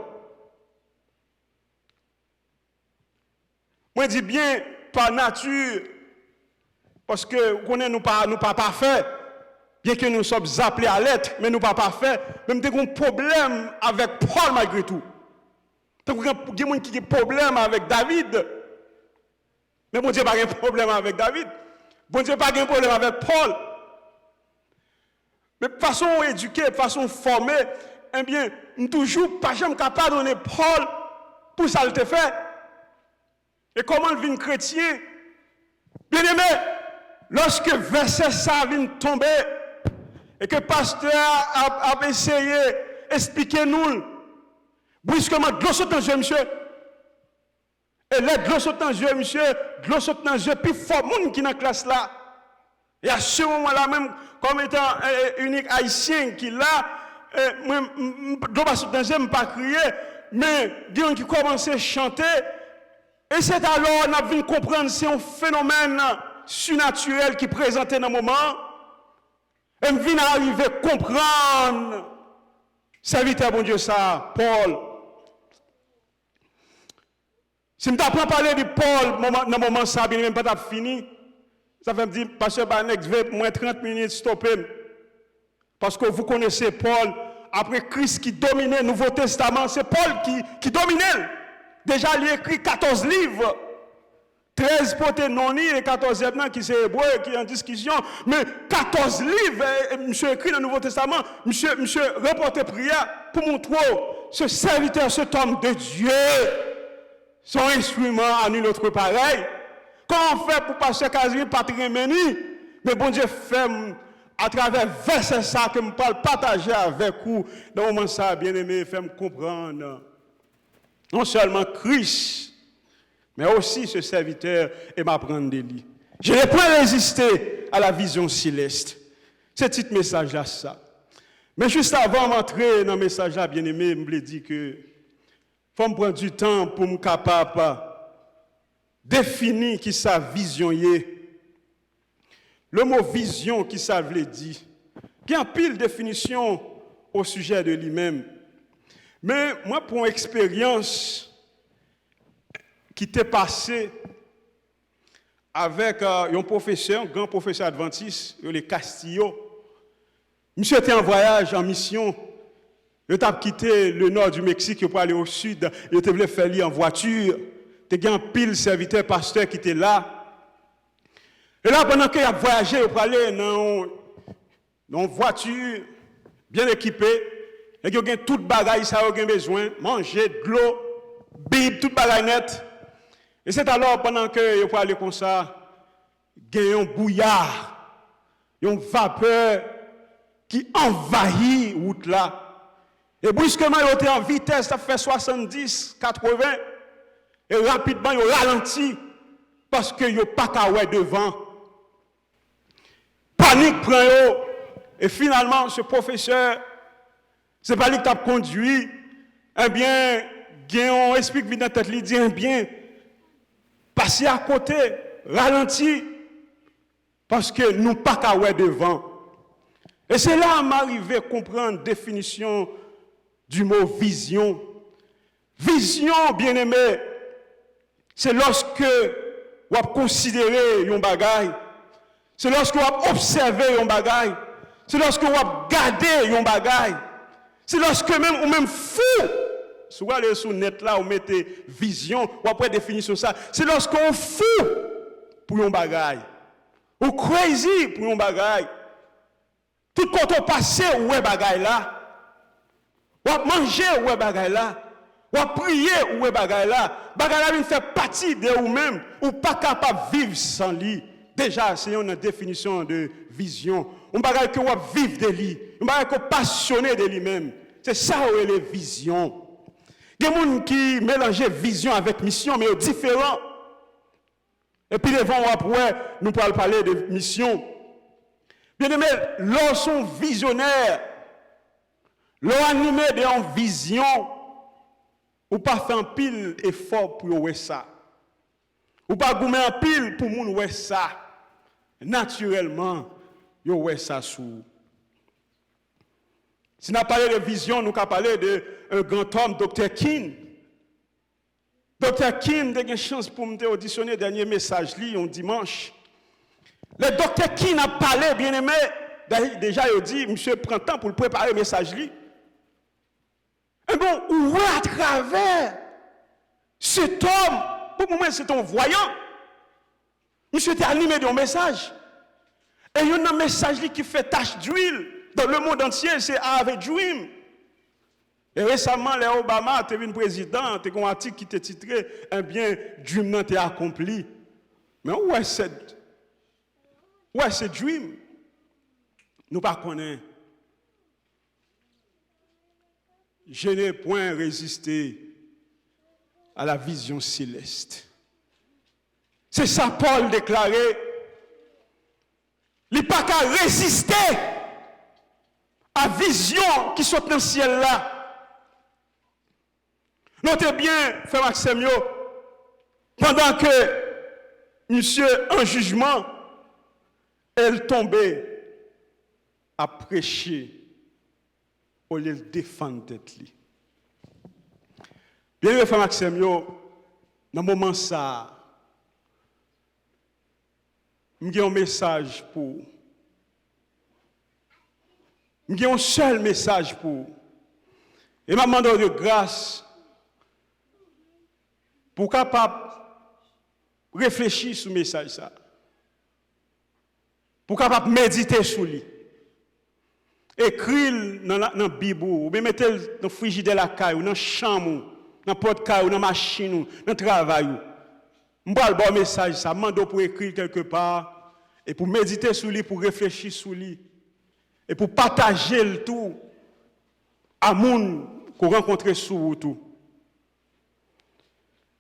Moi, je dis bien par nature, parce que nous pas parfaits, bien que nous sommes appelés à l'être, mais nous ne sommes pas parfaits. Même si nous avons un problème avec Paul malgré tout. Il y a des gens qui ont un problème avec David. Mais bon Dieu n'a pas de problème avec David. Bon Dieu n'a pas de problème avec Paul. Mais de façon éduquée, de façon formée, nous sommes toujours pas jamais capables de donner Paul pour ça le fait. Et comment vient chrétien? Bien aimé, lorsque verset ça vient tomber, et que le pasteur a essayé d'expliquer nous, brusquement, de l'eau saute dans les yeux, monsieur. Et là, de l'eau saute dans les yeux, monsieur, de l'eau saute dans les yeux, puis il faut monde qui est dans la classe là. Et à ce moment-là, même, comme étant unique haïtien qui là, de l'eau saute dans les yeux, je ne pas crier, mais des gens qui commencent à chanter, et c'est alors qu'on a vu comprendre que c'est un phénomène surnaturel qui est présenté dans le moment. Et nous venons arriver à comprendre, serviteur bon Dieu ça, Paul. Si je t'apprends à parler de Paul, dans le moment ça, bien même pas fini, ça fait me dire, pasteur Banex, je vais moins 30 minutes stopper. Parce que vous connaissez Paul, après Christ qui dominait le Nouveau Testament, c'est Paul qui dominait. Déjà, il a écrit 14 livres. 13 potés non lits et 14e qui c'est hébreu, qui est en discussion. Mais 14 livres, monsieur écrit dans le Nouveau Testament, monsieur reporté prière pour montrer ce serviteur, cet homme de Dieu, son instrument à nul autre pareil. Comment on fait pour passer Casimir Patrick Méni? Mais bon Dieu fait à travers verset ça que je parle partager avec vous. Dans le moment ça, bien aimé, fait me comprendre Non seulement Christ, mais aussi ce serviteur et m'apprendre de lui. Je n'ai pas résisté à la vision céleste. Ce petit message-là, ça. Mais juste avant d'entrer dans le message-là, bien-aimé, je me dis que faut me prendre du temps pour me capable définir qui sa vision est. Le mot vision, qui ça veut dire. Il y a une pile de définition au sujet de lui-même. Mais moi, pour une expérience qui t'est passée avec un professeur, un grand professeur adventiste, le Castillo, monsieur était en voyage, en mission. Il a quitté le nord du Mexique pour aller au sud. Il voulu faire lui en voiture. Il y a un pile serviteur pasteur qui était là. Et là, pendant qu'il a voyagé, il a aller dans une voiture bien équipée. Et il y a tout bagaille, ça a besoin. Manger, de l'eau, Bible, tout bagaille net. Et c'est alors, pendant qu'il a aller comme ça, il y a un bouillard, une vapeur qui envahit la route là. Et brusquement, il était en vitesse, ça fait 70, 80. Et rapidement, il ralentit parce qu'il n'y a pas qu'à ouais devant. Panique prend eux. Et finalement, ce professeur, c'est pas lui qui t'a conduit. Eh bien, il y a un esprit qui vient dans la tête, il dit, eh bien, passez à côté, ralentit, parce que nous pas qu'à ouais devant. Et c'est là que m'arrive à comprendre la définition du mot vision. Vision, bien-aimé, c'est lorsque vous considérez un bagaille, c'est lorsque vous observez un bagaille, c'est lorsque vous regardez un bagaille, c'est lorsque même ou même fou, si vous allez sur le net là, vous mettez vision, ou après définition ça, c'est lorsque vous fou pour un bagaille, ou crazy pour un bagaille. Tout quand on passe, où bagaille là? Ou manger, où bagaille là? Ou prier, où bagaille là? Bagaille là, fait partie de vous-même, ou pas capable de vivre sans lui. Déjà, c'est une définition de vision. Un bagaille que vous vivre de lui, un bagaille que vous passionné de lui-même. C'est ça où est les visions. Il y a des gens qui mélangent vision avec mission, mais différents. Et puis devant après, nous pourrons parler de mission. Bien aimé, lorsqu'on visionnaire, l'on animé de vision, ou pas faire un pile effort pour voir ça. Ou pas goumer un pile pour moun voir ça. Naturellement, yo voir ça sous. Si nous parlons de vision, nous allons parler d'un grand homme, Dr. King. Dr. King a eu une chance pour me auditionner le dernier message un dimanche. Le Dr. King a parlé, bien aimé, déjà il a dit, monsieur prend temps pour préparer le message. Et bon, où est à travers cet homme, pour moi c'est un voyant, monsieur était animé d'un message. Et il y a un message qui fait tache d'huile dans le monde entier, c'est Have a Dream. Et récemment, les Obama, tu es un président, tu as un article qui était titré, eh bien, Dream n'a été accompli. Mais où est ce Dream? Nous ne connaissons pas. Je n'ai point résisté à la vision céleste. C'est ça Paul déclaré. Il n'a pas qu'à résister à la vision qui saute dans le ciel là. Notez bien, frère Maxime, pendant que monsieur, en jugement, elle tombait à prêcher au lieu de défendre tête. Bien, frère Maxime, dans le moment ça, j'ai un message pour. J'ai un seul message pour. Et ma demande de grâce pour capable réfléchir sur ce message ça. Pour capable méditer sur lui. Écrire dans la Bible, ou bien mettre dans le frigidaire la caille, ou dans la chambre, dans la porte-caille, ou dans la machine, dans le travail. Je vais le message, ça demande pour écrire quelque part, et pour méditer sur lui, pour réfléchir sur lui, et pour partager le tout à monde qu'on rencontre sur tout.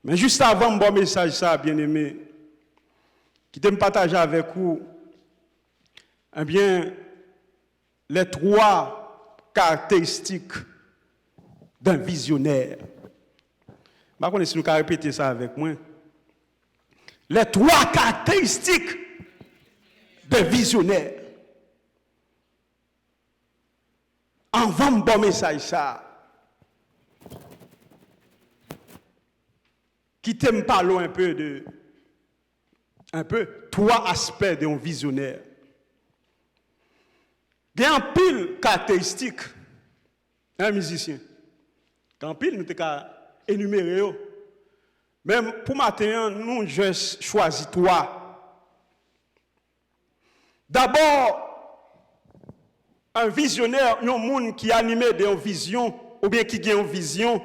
Mais juste avant mon message, ça, bien aimé, qui te me partager avec vous, eh bien, les 3 caractéristiques d'un visionnaire. Je ne sais pas si nous pouvons répéter ça avec moi. Les 3 caractéristiques d'un visionnaire. Avant mon bon message, ça, qui t'aime parler un peu 3 aspects d'un visionnaire. Il y a un pile caractéristique d'un musicien. En pile, nous t'avons énuméré. Même pour matin, nous juste choisi 3. D'abord, un visionnaire, un monde qui anime des visions, ou bien qui a une vision,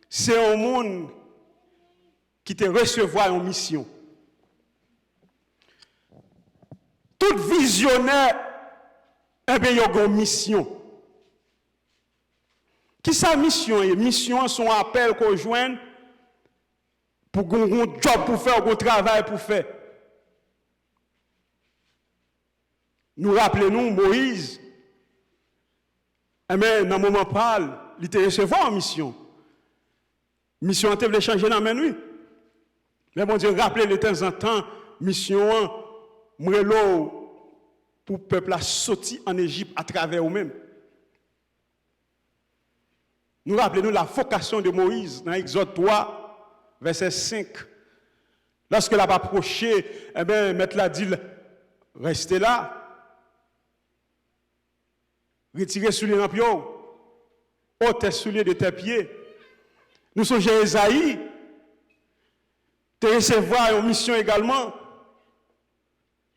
c'est un monde qui te recevoir une mission. Tout visionnaire, eh bien, il y a une mission. Qui sa mission? Mission, son appel qu'on joigne pour un job pour faire, un travail pour faire. Nous rappelons Moïse, mais dans le moment parle, il était recevoir en mission. Mission était de changer dans la nuit. Mais bon Dieu, rappelez de temps en temps, mission, Mrelo, pour le peuple a sorti en Égypte à travers eux-mêmes. Nous rappelons la vocation de Moïse dans Exode 3, verset 5. Lorsque l'a approché, eh bien, maître l'a dit, restez là. Retirez souliers dans pied, ôtez souliers de tes pieds. Nous sommes Esaïe, te recevoir une mission également.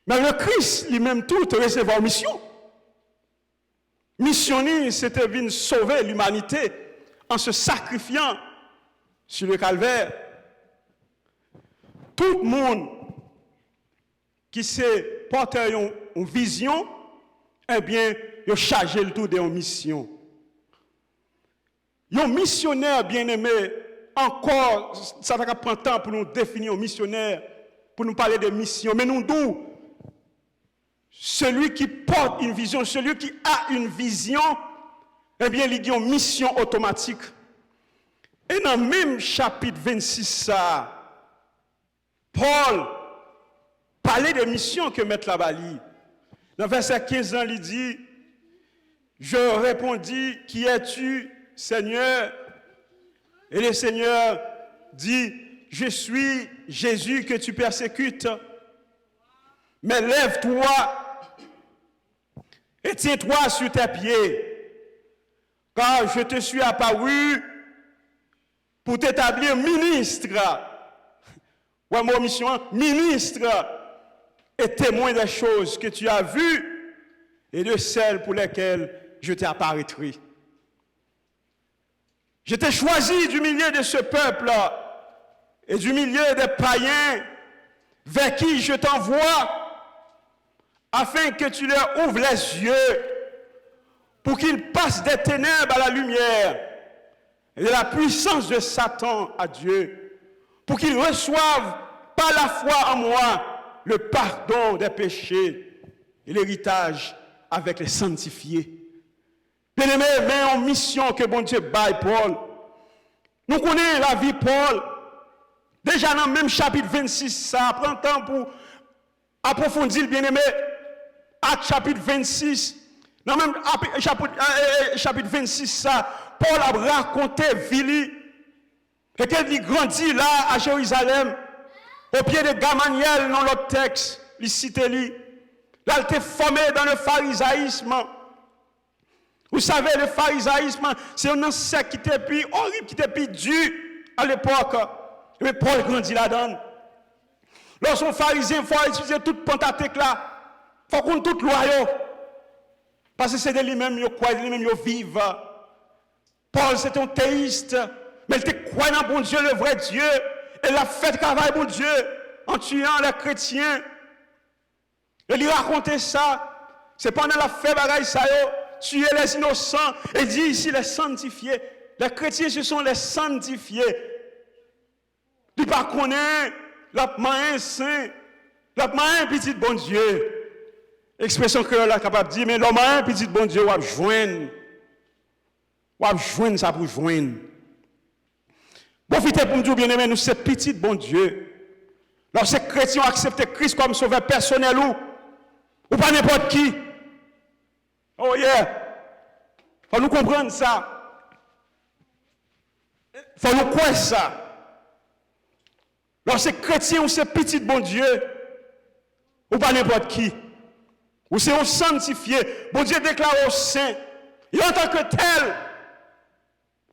Mais le Christ lui-même tout te recevoir une mission. Missionner, c'était venir sauver l'humanité en se sacrifiant sur le calvaire. Tout le monde qui s'est porté une vision, eh bien, il a chargé le tout d'une mission. Un missionnaire bien-aimé, encore, ça va prendre temps pour nous définir un missionnaire, pour nous parler de mission. Mais nous, d'où? Celui qui porte une vision, celui qui a une vision, eh bien, il y a une mission automatique. Et dans le même chapitre 26, ça, Paul parlait de mission que mettre la balie. Dans verset 15, il dit, je répondis, qui es-tu, Seigneur? Et le Seigneur dit, je suis Jésus que tu persécutes. Mais lève-toi et tiens-toi sur tes pieds, car je te suis apparu pour t'établir ministre. Ouais, mon mission, ministre et témoin des choses que tu as vues et de celles pour lesquelles je t'apparaîtrai. Je t'ai choisi du milieu de ce peuple et du milieu des païens vers qui je t'envoie, afin que tu leur ouvres les yeux pour qu'ils passent des ténèbres à la lumière et de la puissance de Satan à Dieu, pour qu'ils reçoivent par la foi en moi le pardon des péchés et l'héritage avec les sanctifiés. Bien-aimés, mais en mission que bon Dieu baille Paul. Nous connaissons la vie Paul. Déjà dans le même chapitre 26, ça prend temps pour approfondir, bien-aimé. Acte chapitre 26, dans le même chapitre 26, ça, Paul a raconté Vili, et qu'il grandit là à Jérusalem, au pied de Gamaliel, dans l'autre texte, il cite lui. Là, il était formé dans le pharisaïsme. Vous savez, le pharisaïsme, c'est un secte qui était plus horrible, qui était plus dur à l'époque. Mais Paul grandit là-dedans. Lorsqu'on pharisien, il faut utiliser toute Pentateuque là. Il faut qu'on toute loi. Parce que c'est de lui-même, il croit, de lui-même, il vive. Paul, c'est un théiste. Mais il était croyant dans bon Dieu, le vrai Dieu. Et il a fait le travail, bon Dieu, en tuant les chrétiens. Et il racontait ça. C'est pendant la fait bagaille ça, tuer les innocents. Et dit ici les sanctifiés. Les chrétiens, ce sont les sanctifiés. Il pas connaît la main saint, la main petit bon Dieu. Expression créole là capable de dire mais l'homme a un petit bon Dieu va joindre ça pour joindre. Profitez pour me dire bien aimé nous c'est petit bon Dieu. Lorsque chrétiens acceptent Christ comme sauveur personnel ou pas n'importe qui. Oh yeah. Faut nous comprendre ça. Faut nous croire ça. Lorsque chrétien ou c'est petit bon Dieu ou pas n'importe qui. Ou c'est un sanctifié. Bon Dieu déclare au saint. Et en tant que tel,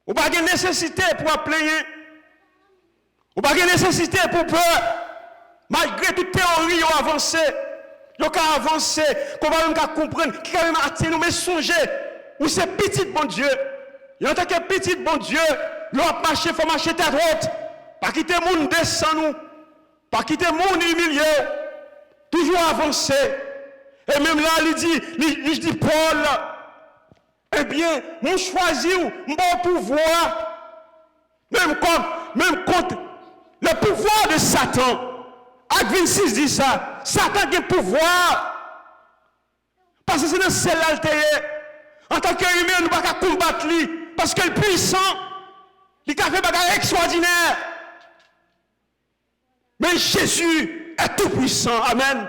ou pas de nécessité pour appeler. Ou pas de nécessité pour peur. Malgré toute théorie, ils ont avancé. Ils ont avancé. Qu'on va même comprendre. Qui va même atteindre, mais songer. Ou c'est petit bon Dieu. Et en tant que petit bon Dieu, l'autre marché, il faut marcher tête droite. Pas quitter le monde descendre nous. Pas quitter le monde humilié. Toujours avancer. Et même là, il dit Paul, eh bien, mon choisi mon pouvoir, même contre le pouvoir de Satan. Acte 26 dit ça. Satan a un pouvoir. Parce que c'est dans celle altérée. En tant qu'humain, nous ne pouvons pas combattre lui. Parce qu'il est puissant. Il a fait des choses extraordinaires. Mais Jésus est tout puissant. Amen.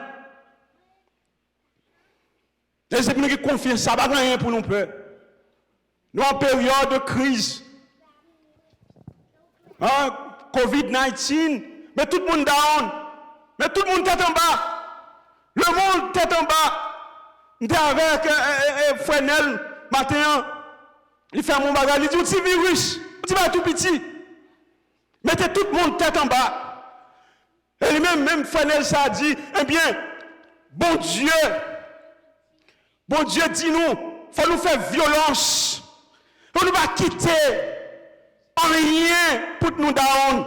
Et c'est pour nous qui confions ça, pas rien pour nous peur. Nous en période de crise. Hein? Covid-19, mais tout le monde down. Mais tout le monde tête en bas. Le monde tête en bas. Nous sommes avec Fresnel, matin. Il fait mon bagage, il dit, petit virus, petit pas tout petit. Mettez tout le monde tête en bas. Et même Fresnel, ça a dit, eh bien, bon Dieu dit nous, il faut nous faire violence. Il faut nous pas quitter en rien pour nous down.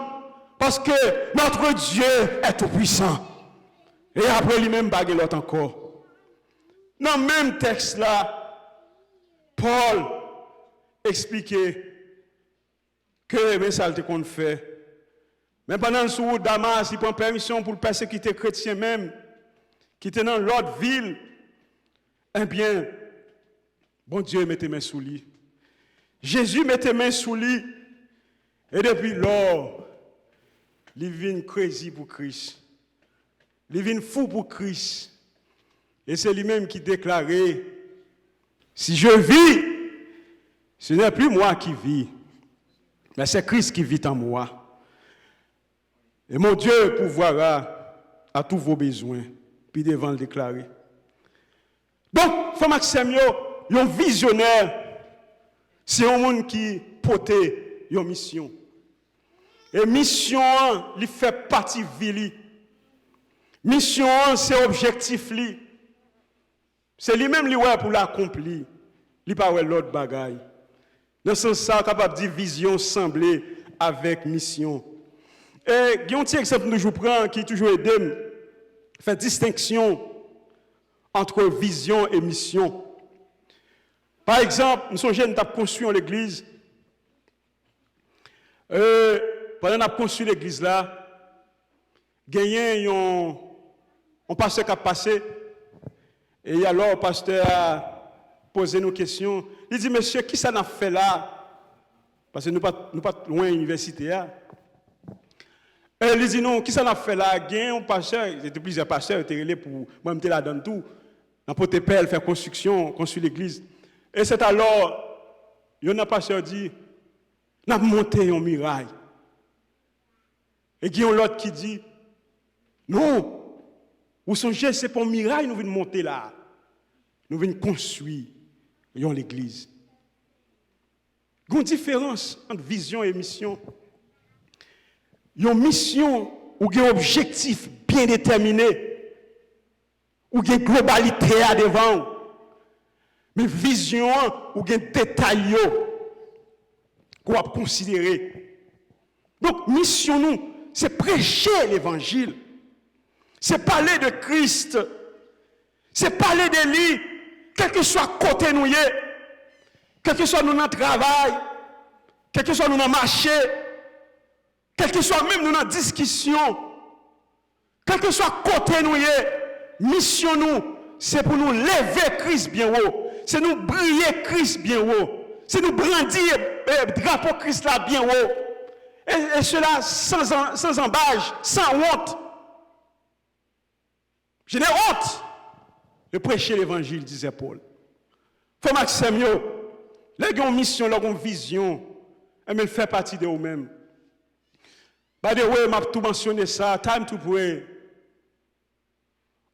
Parce que notre Dieu est tout puissant. Et après lui-même bague l'autre encore. Dans le même texte là, Paul expliquait que mais ça qu'on fait. Mais pendant le sous Damas, il prend permission pour persécuter les chrétiens même, qui étaient dans l'autre ville. Eh bien, bon Dieu mettait main sous lui. Jésus mettait main sous lui. Et depuis lors, il vient crazy pour Christ. Il vient fou pour Christ. Et c'est lui-même qui déclarait, si je vis, ce n'est plus moi qui vis, mais c'est Christ qui vit en moi. Et mon Dieu pourvoira à tous vos besoins, puis devant le déclarer. Donc, Frère Maxime, un visionnaire, c'est un monde qui portait une mission. Et mission, il fait partie de vie. Mission, c'est objectif. C'est lui-même qui pour l'accomplir. Il n'est pas l'autre bagaille. Dans ce sens, capable de dire vision semblée avec mission. Et il y a un petit exemple que je prends qui toujours aide, fait distinction entre vision et mission. Par exemple, nous sommes jeunes, nous avons construit l'église. Pendant que nous avons construit l'église là, il y a un pasteur qui a passé. Et alors, le pasteur a posé nos questions. Il dit, monsieur, qui ça n'a fait là? Parce que nous ne sommes pas loin de l'université. Et il dit, non, qui ça n'a fait là? Il y a un pasteur, il y a plusieurs pasteurs qui étaient relais pour moi, je là dans tout. N'importe pelle, faire construire l'église. Et c'est alors, il y a un pasteur qui dit, nous avons monté un muraille. Et il y a l'autre qui dit, non, vous songez, c'est pour un miraille, nous venons monter là. Nous venons construire l'église. Il y a une différence entre vision et mission. Il y a une mission où il y a un objectif bien déterminé. Ou il y a une globalité à devant. Mais vision, ou il y a un détail qu'on va considérer. Donc, mission, nous, c'est prêcher l'évangile. C'est parler de Christ. C'est parler de lui. Quel que soit côté nous, quel que soit nous dans le travail, quel que soit nous dans le marché, Quel que soit même nous dans la discussion, quel que soit côté nous, mission nous, c'est pour nous lever Christ bien haut. C'est nous briller Christ bien haut. C'est nous brandir drapeau Christ là bien haut. Et cela sans embâche, sans honte. Je n'ai honte de prêcher l'évangile, disait Paul. Faut Maxime, les gens ont une mission, leur ont une vision, mais elle fait partie de eux-mêmes. By the way, m'a tout mentionné ça, time to pray.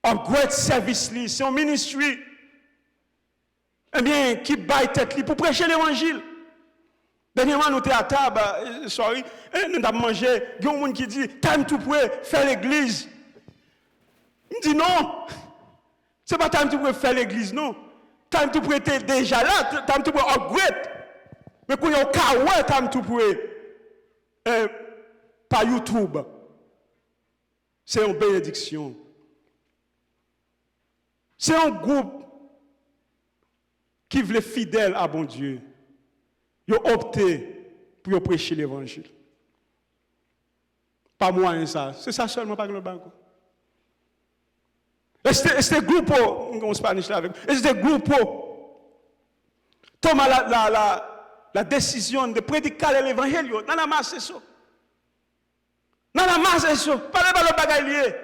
Upgrade service, c'est un ministry. Eh bien, qui baille tête pour prêcher l'évangile. Dernièrement, nous étions à table, nous avons mangé, il y a un monde qui dit, time to pray, faire l'église. Il me dit non, ce n'est pas time to pray, faire l'église, non. Time to pray, était déjà là, time to pray, upgrade. Mais quand il y a un cas, ouais, time to pray, par YouTube, c'est une bénédiction. C'est un groupe qui veut fidèle à bon Dieu. Ils ont opté pour prêcher l'évangile. Pas moi, ça. C'est ça seulement, pas le banco. Et c'est groupe, en Spanish là avec. Et c'est groupe. Thomas la décision de prédiquer l'évangile. Dans la masse, c'est ça. Dans la masse, c'est ça. Pas le bagage lié.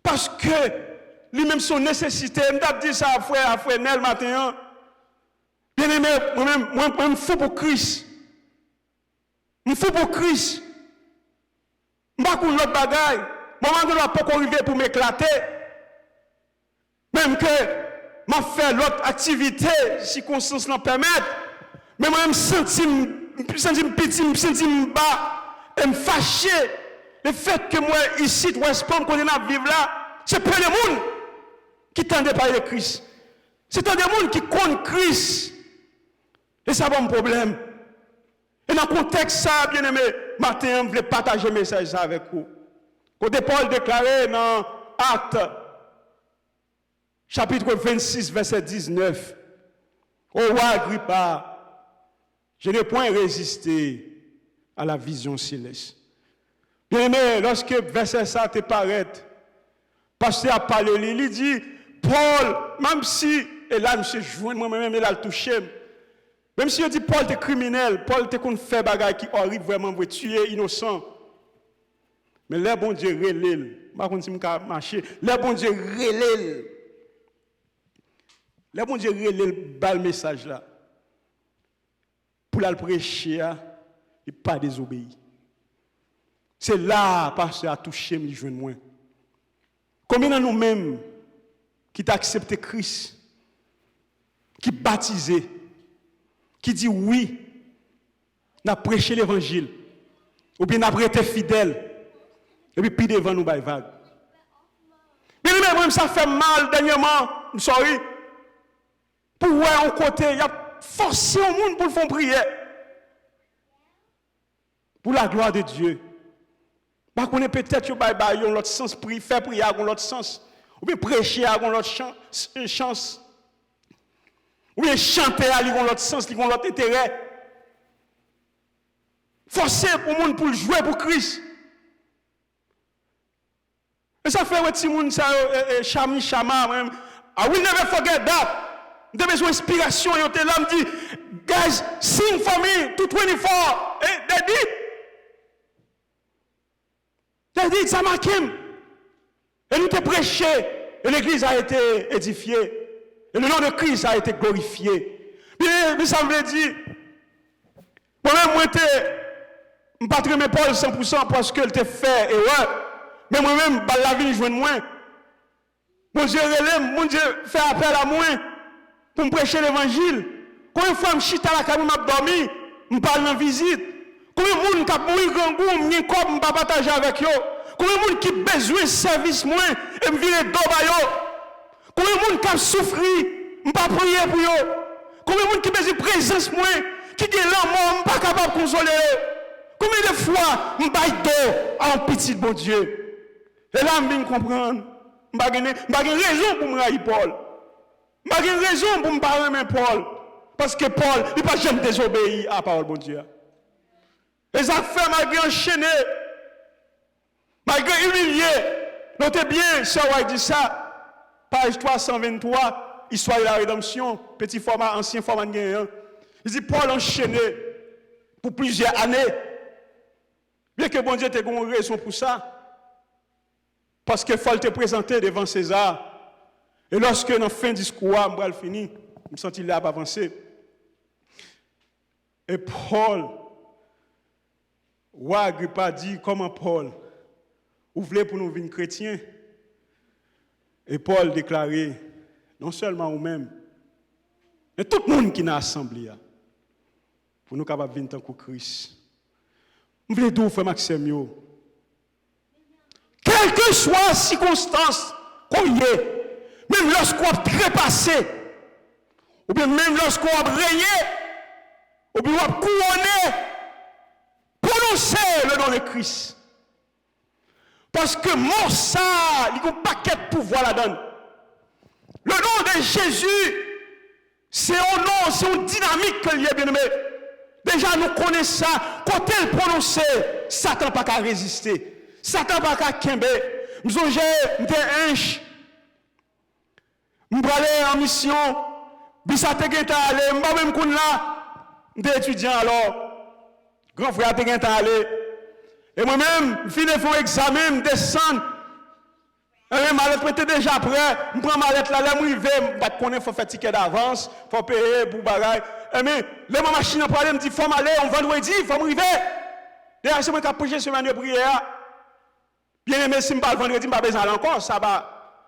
Parce que lui-même son nécessité, je me dit ça à frère Nel matin. Bien aimé, moi-même, je me fous pour Christ. Je me fous pour Christ. Je ne sais pas l'autre bagaille. Moi, je ne vais pas arriver pour m'éclater. Même que je fais l'autre activité, si circonstances l'en permettent. Mais moi, je me sens petit, je me sens bas, et me fâché. Le fait que moi, ici, West Palm, qu'on est là, vivre là, c'est peu de monde qui tendent parler de Christ. C'est tant de monde qui connaît Christ. Et ça va un problème. Et dans le contexte, ça, bien aimé, matin, je voulais partager un message avec vous. Quand Paul déclarait dans Actes, chapitre 26, verset 19, Ô roi Agrippa, je n'ai point résisté à la vision céleste. Bien aimé, lorsque verset ça te paraît, pasteur a parlé, il dit, Paul, même si, et là, je joint moi-même, il a le touché, même si on dit Paul est criminel, Paul te qu'on fait bagaille qui arrive vraiment pour tuer innocent. Mais les bon Dieu relève, pas qu'on si me marcher, les bon Dieu relève. Les bon Dieu relève bal message là. Pour la prêcher, il pas désobéi. C'est là pasteur a touché me joindre moi. Combien de nous-mêmes qui t'a accepté Christ, qui baptisé, qui dit oui, n'a prêché l'évangile, ou bien n'a été fidèle, et puis devant nous, vague. Mais même ça fait mal dernièrement, sorry, pour voir un côté, il y a forcé au monde pour le faire prier. Pour la gloire de Dieu. Parce qu'on est peut-être dans l'autre sens, faire prier dans l'autre sens, ou bien prêcher dans l'autre chance. Ou bien chanter à l'autre sens, dans l'autre intérêt. Forcer pour le monde pour jouer pour Christ. Et ça fait que si monde ça chami chama même. I will never forget that. J'ai besoin d'inspiration. Ils étaient là, me dit, guys, sing for me to 24. Et they did, ça marque. Et nous t'ai prêché. Et l'église a été édifiée. Et le nom de Christ a été glorifié. Mais ça me dit, moi-même, je ne pas très Paul 100% parce qu'elle t'a fait erreur. Mais moi-même, la vie, je joue moi. Mon Dieu relève, mon Dieu fait appel à moi pour me prêcher l'évangile. Combien de fois je chita la cabine, je dormi, je parle en visite. Combien de monde qui mourir grand goût, je ne pas partager avec eux. Combien de monde qui besoin de service moi et me virer dos à eux. Combien de monde qui souffre, je ne pas prier pour eux. Combien de monde qui besoin de présence moi, qui est là, moi, je ne pas capable de consoler eux. Combien de fois je baille dos à un petit bon Dieu. Et là, je comprends. Je n'ai pas raison pour me railler Paul. Je n'ai pas raison pour me parler de Paul. Parce que Paul, il n'a pas jamais désobéi à la parole de Dieu. Et ça fait malgré enchaîné, malgré humilié. Notez bien, Sir White dit ça, page 323, Histoire de la rédemption, petit format, ancien format de gagnant. Il dit Paul enchaîné pour plusieurs années. Bien que bon Dieu ait une raison pour ça. Parce qu'il faut te présenter devant César. Et lorsque dans la fin du discours, je vais finir, je me sens là pour avancer. Et Paul, roi Agrippa dit, comment Paul, vous voulez pour nous venir chrétiens? Et Paul déclarait, non seulement vous-même, mais tout le monde qui est dans l'assemblée, pour nous capables de venir tant que Christ. Vous voulez dire, frère Maxime, quelle que soit la circonstance qu'on y est, même lorsqu'on a trépassé, ou bien même lorsqu'on a régné, ou bien on a couronné, prononcez le nom de Christ. Parce que mon ça, il y a un paquet de pouvoir là-dedans. Le nom de Jésus, c'est un nom, c'est une dynamique que l'il est bien aimé. Déjà, nous connaissons ça. Quand elle prononce, Satan n'a pas qu'à résister. Satan n'a pas qu'à kembe. Je suis un inch. Je suis allé en mission. Je suis allé, je suis même qu'on là. Je suis étudiant alors. Grand frère est allé. Et moi-même, je finis de faire un examen, je descends. Et ma lettre était déjà prêt. Je prends ma lettre là, je vais je faut faire ticket d'avance, il faut payer pour bagaille. Et mais, là, ma machine a parlé, me dit, il faut m'aller, on vendredi, il faut m'arriver. D'ailleurs, c'est moi qui ai prêché semaine de prière. Bien aimé, si je ne parle vendredi, je ne vais pas besoin encore, ça va.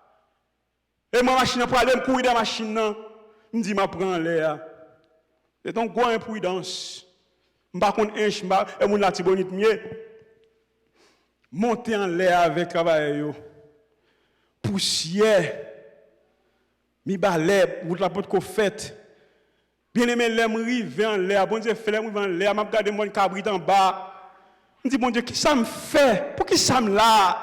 Et ma machine a parlé, je cours dans la machine, je me dis, je prends l'air. C'est donc quoi imprudence. Je ne vais pas contre un chemin, et je vais bonite mieux. Monter en l'air avec travail. Poussière, mi balai, vous la porte qu'on fait. Bien aimé, l'aime rive en l'air, bon Dieu fait l'aime en l'air, m'a regardé mon cabrit en bas. Je dis bon Dieu, qui ça me fait? Pour qui ça me là?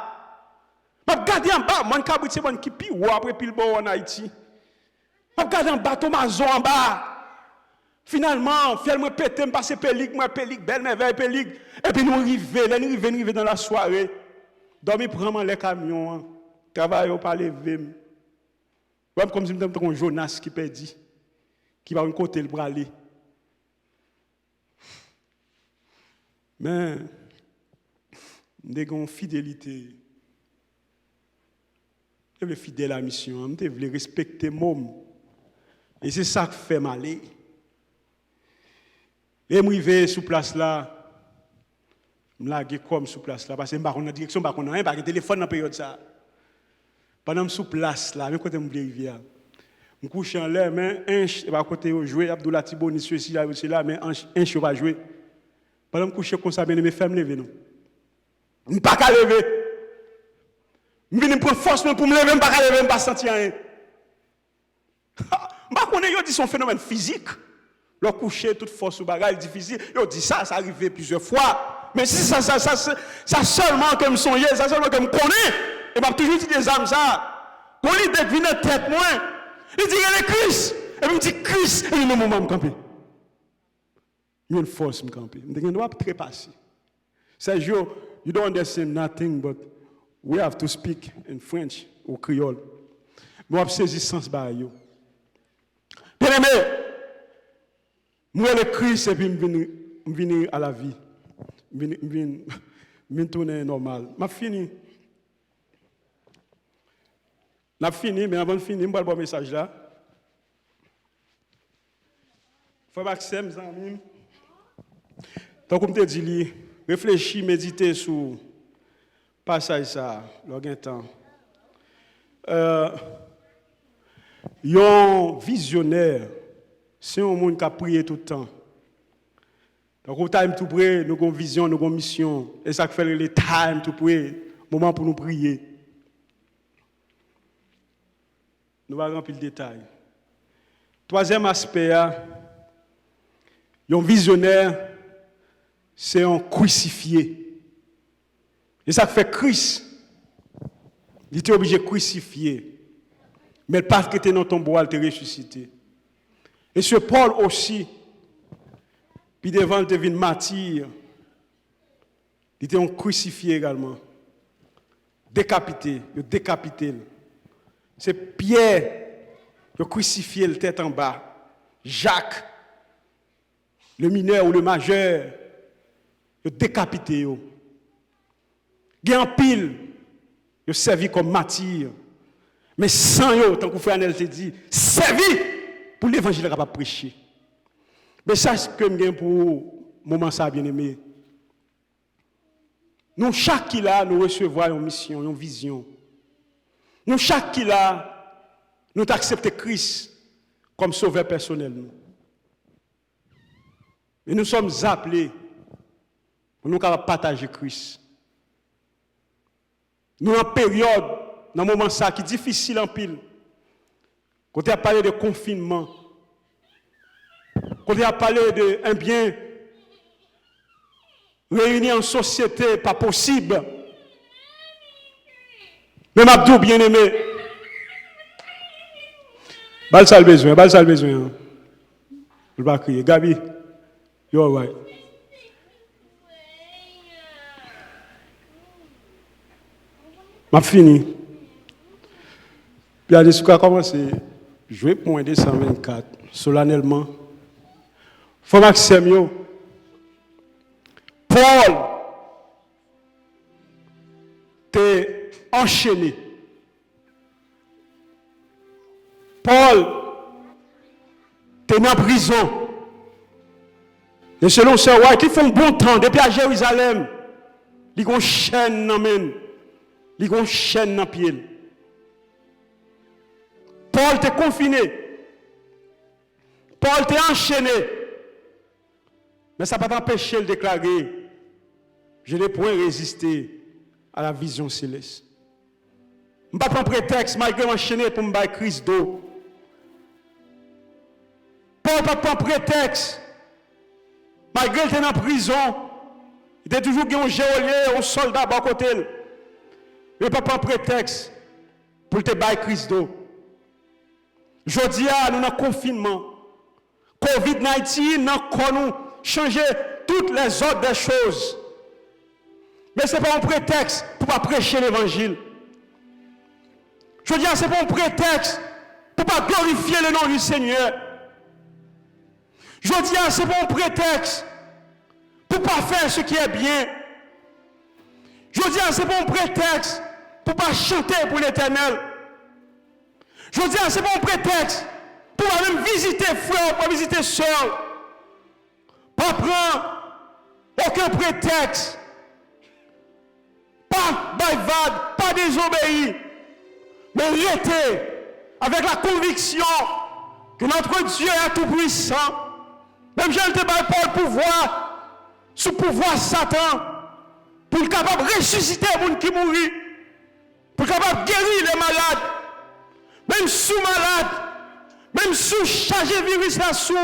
M'a regardé en bas, mon cabrit c'est bon qui pi ou après pile bon en Haïti. M'a regardé en bas, Thomason en bas. Finalement, fiel moi pété, me passer pélique, moi pélique, belle merveille pélique. Et puis nous arriver dans la soirée. Dormi prendre les camions. Travail pas lever. Comme si je me Jonas qui perdit, qui va un côté le bras aller. Mais, nous avons une fidélité. Je veux fidèle à la mission, je veux respecter mon. Et c'est ça qui fait mal. Et je suis sur place là, je suis comme sur place là, parce que je suis en direction, je suis en téléphone dans la période ça. Pendant que je suis sur place là, même quand je suis arrivé, je couche en l'air, mais un va côté jouer, Abdoulaye Tiboni, ceci là, mais un chien va jouer. Pendant que je couche comme ça, mes femmes lever non. Je ne peux pas lever. Je viens prendre force pour me lever, je ne peux pas lever, je ne peux pas sentir rien. Je dis son phénomène physique. Le coucher, toute force ou bagage difficile. Je dis ça arrive plusieurs fois. Mais si ça seulement que me songe, ça seulement que me connais, et m'a toujours dit des âmes ça. Quand il devine tête moi, il dit il est Christ. Et il me dit Christ, et il me moment me camper. Il y a une force me camper. Je ne dois pas trépasser. Sergio, you don't understand nothing, but we have to speak in French ou créole. Je vais saisir sens barrio. Bien aimé, moi le Christ et puis je viens à la vie. Je viens tourner normal. Je fini. Je fini, mais avant de finir, je vais le message là. Frère Maxime, Zamim. Donc, comme je te dis, réfléchis, méditez sur le passage ça, le temps. Un visionnaire, c'est un monde qui a prié tout le temps. Donc, au time to pray, nous avons une vision, nous avons une mission. Et ça fait le time to pray, moment pour nous prier. Nous allons remplir le détail. Troisième aspect, un visionnaire, c'est un crucifié. Et ça fait Christ. Il était obligé de crucifier. Mais le pas qui était dans ton bois, il était ressuscité. Et ce Paul aussi, puis devant, il devient martyr. Il était crucifié également. Décapité. C'est Pierre qui a crucifié le tête en bas. Jacques, le mineur ou le majeur, il a décapité. Il y a un pile, il a servi comme martyr. Mais sans eux, tant que frère Anel te dit, servi pour l'évangile capable de prêcher. Mais ça, c'est ce que je pour moment ça bien aimé. Nous, chaque qui là, nous recevons une mission, une vision. Nous, chaque qui là, nous acceptons Christ comme sauveur personnel. Et nous sommes appelés pour nous partager Christ. Nous, en période, dans un moment ça qui est difficile en pile, quand on a parlé de confinement, quand on a parlé d'un bien réuni en société, pas possible. Même Abdou, bien aimé. Bal ça le besoin. Je ne vais pas crier. Gabi, you're right. Je fini. Puis à ce a commencé à jouer pour 224, solennellement. Faut Maxime, Paul t'es enchaîné. Paul t'es en prison. Et selon ce roi qui font bon temps, depuis à Jérusalem, ils ont une chaîne dans main. Ils ont une chaîne dans pied. Paul t'es confiné. Paul t'es enchaîné. Mais ça ne va pas empêcher de déclarer. Je n'ai point résisté à la vision céleste. Je ne vais pas prendre prétexte, malgré m'enchaîner pour me battre Christ d'eau. Paul ne va pas prendre prétexte. Malgré qu'il était en prison, il était toujours un géolier, un soldat à côté. Il ne va pas prendre prétexte pour te battre Christ d'eau. Aujourd'hui, nous avons confinement. COVID-19, nous changer toutes les autres des choses. Mais ce n'est pas un prétexte pour ne pas prêcher l'évangile. Je veux dire, ce n'est pas un prétexte pour ne pas glorifier le nom du Seigneur. Je veux dire, ce n'est pas un prétexte pour ne pas faire ce qui est bien. Je veux dire, ce n'est pas un prétexte pour ne pas chanter pour l'Éternel. Je veux dire, ce n'est pas un prétexte pour même visiter frère, pour visiter soeur. Pas prendre aucun prétexte. Pas bavard, pas désobéir. Mais rester avec la conviction que notre Dieu est tout puissant. Même je ne te parle pas le pouvoir, sous pouvoir Satan, pour être capable de ressusciter les gens qui mourent, pour être capable de guérir les malades, même sous malades, même sous chargé virus là sous.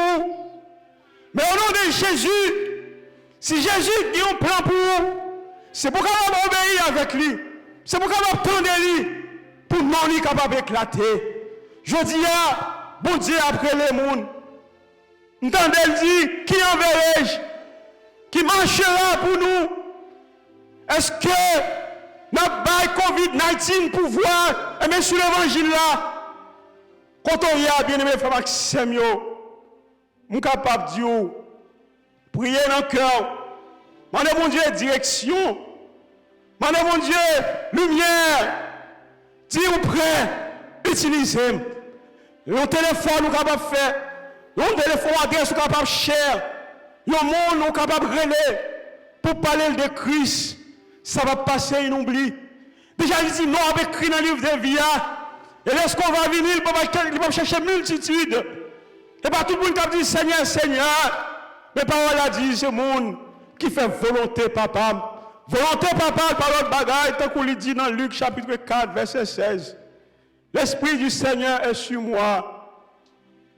Mais au nom de Jésus, si Jésus dit un plan pour vous, c'est pour capable obéir avec lui, c'est pour capable tendre lui, pour non lui capable d'éclater. Je dis à bon Dieu après le monde. Entendez-le dire, qui enverrai-je? Qui marchera pour nous? Est-ce que notre bail COVID-19 pour voir, et bien sur l'évangile là, quand on y a bien aimé frère Maxime, je suis capable de dire, prier dans le cœur, demandez mon Dieu direction, demandez mon Dieu lumière, dire prêt, utilisez. Le téléphone, nous sommes capables de faire. Un téléphone adresse est capable de cher. Le monde est capable de relayer. Pour parler de Christ, ça va passer inoubli. Déjà, il dit non avec écrit dans le livre de vie. Et lorsqu'on va venir, il va chercher multitude. Et pas tout le monde qui dit Seigneur, Seigneur. Mais parole a dit, c'est le monde qui fait volonté, papa. Volonté, papa, par l'autre bagaille, tant qu'on lui dit dans Luc chapitre 4, verset 16. L'Esprit du Seigneur est sur moi.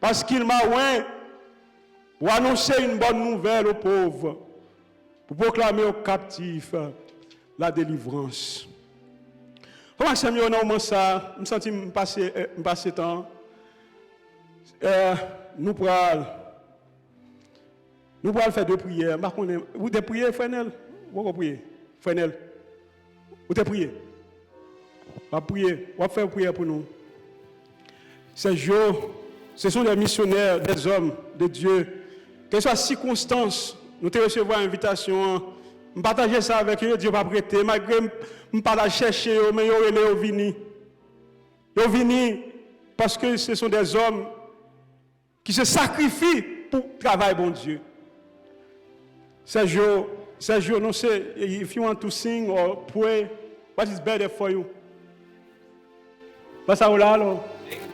Parce qu'il m'a oint pour annoncer une bonne nouvelle aux pauvres, pour proclamer aux captifs la délivrance. Comment ça me ça? Je me sens passer temps. Nous pourrons faire deux prières. Vous des prières, frère? Vous priez? Frenel, vous t'es prié. On va prier, on va faire prière pour nous. Ces jours, ce sont des missionnaires, des hommes de Dieu. Quelles soient les circonstances, nous te recevons l'invitation. Je partage ça avec eux, Dieu va prêter. Malgré que je ne pas chercher, mais ils viennent. Ils viennent parce que ce sont des hommes qui se sacrifient pour travailler, bon Dieu. Ces jours, non, c'est, if you want to sing or pray, what is better for you? Pas ça ou là, alors?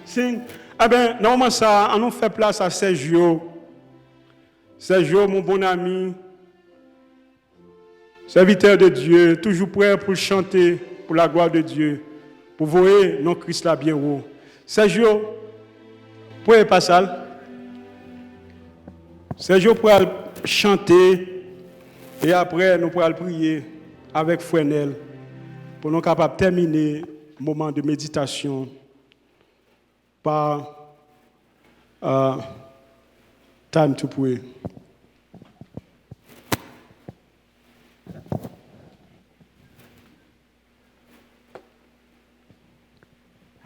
Sing. Eh bien, normalement, ça, on nous fait place à Sergio. Sergio, mon bon ami, serviteur de Dieu, toujours prêt pour chanter pour la gloire de Dieu, pour voir non Christ là bien haut. Sergio, pour pas ça. Sergio pour chanter et après nous pourrons prier avec Frenel pour nous capables de terminer le moment de méditation par time to pray.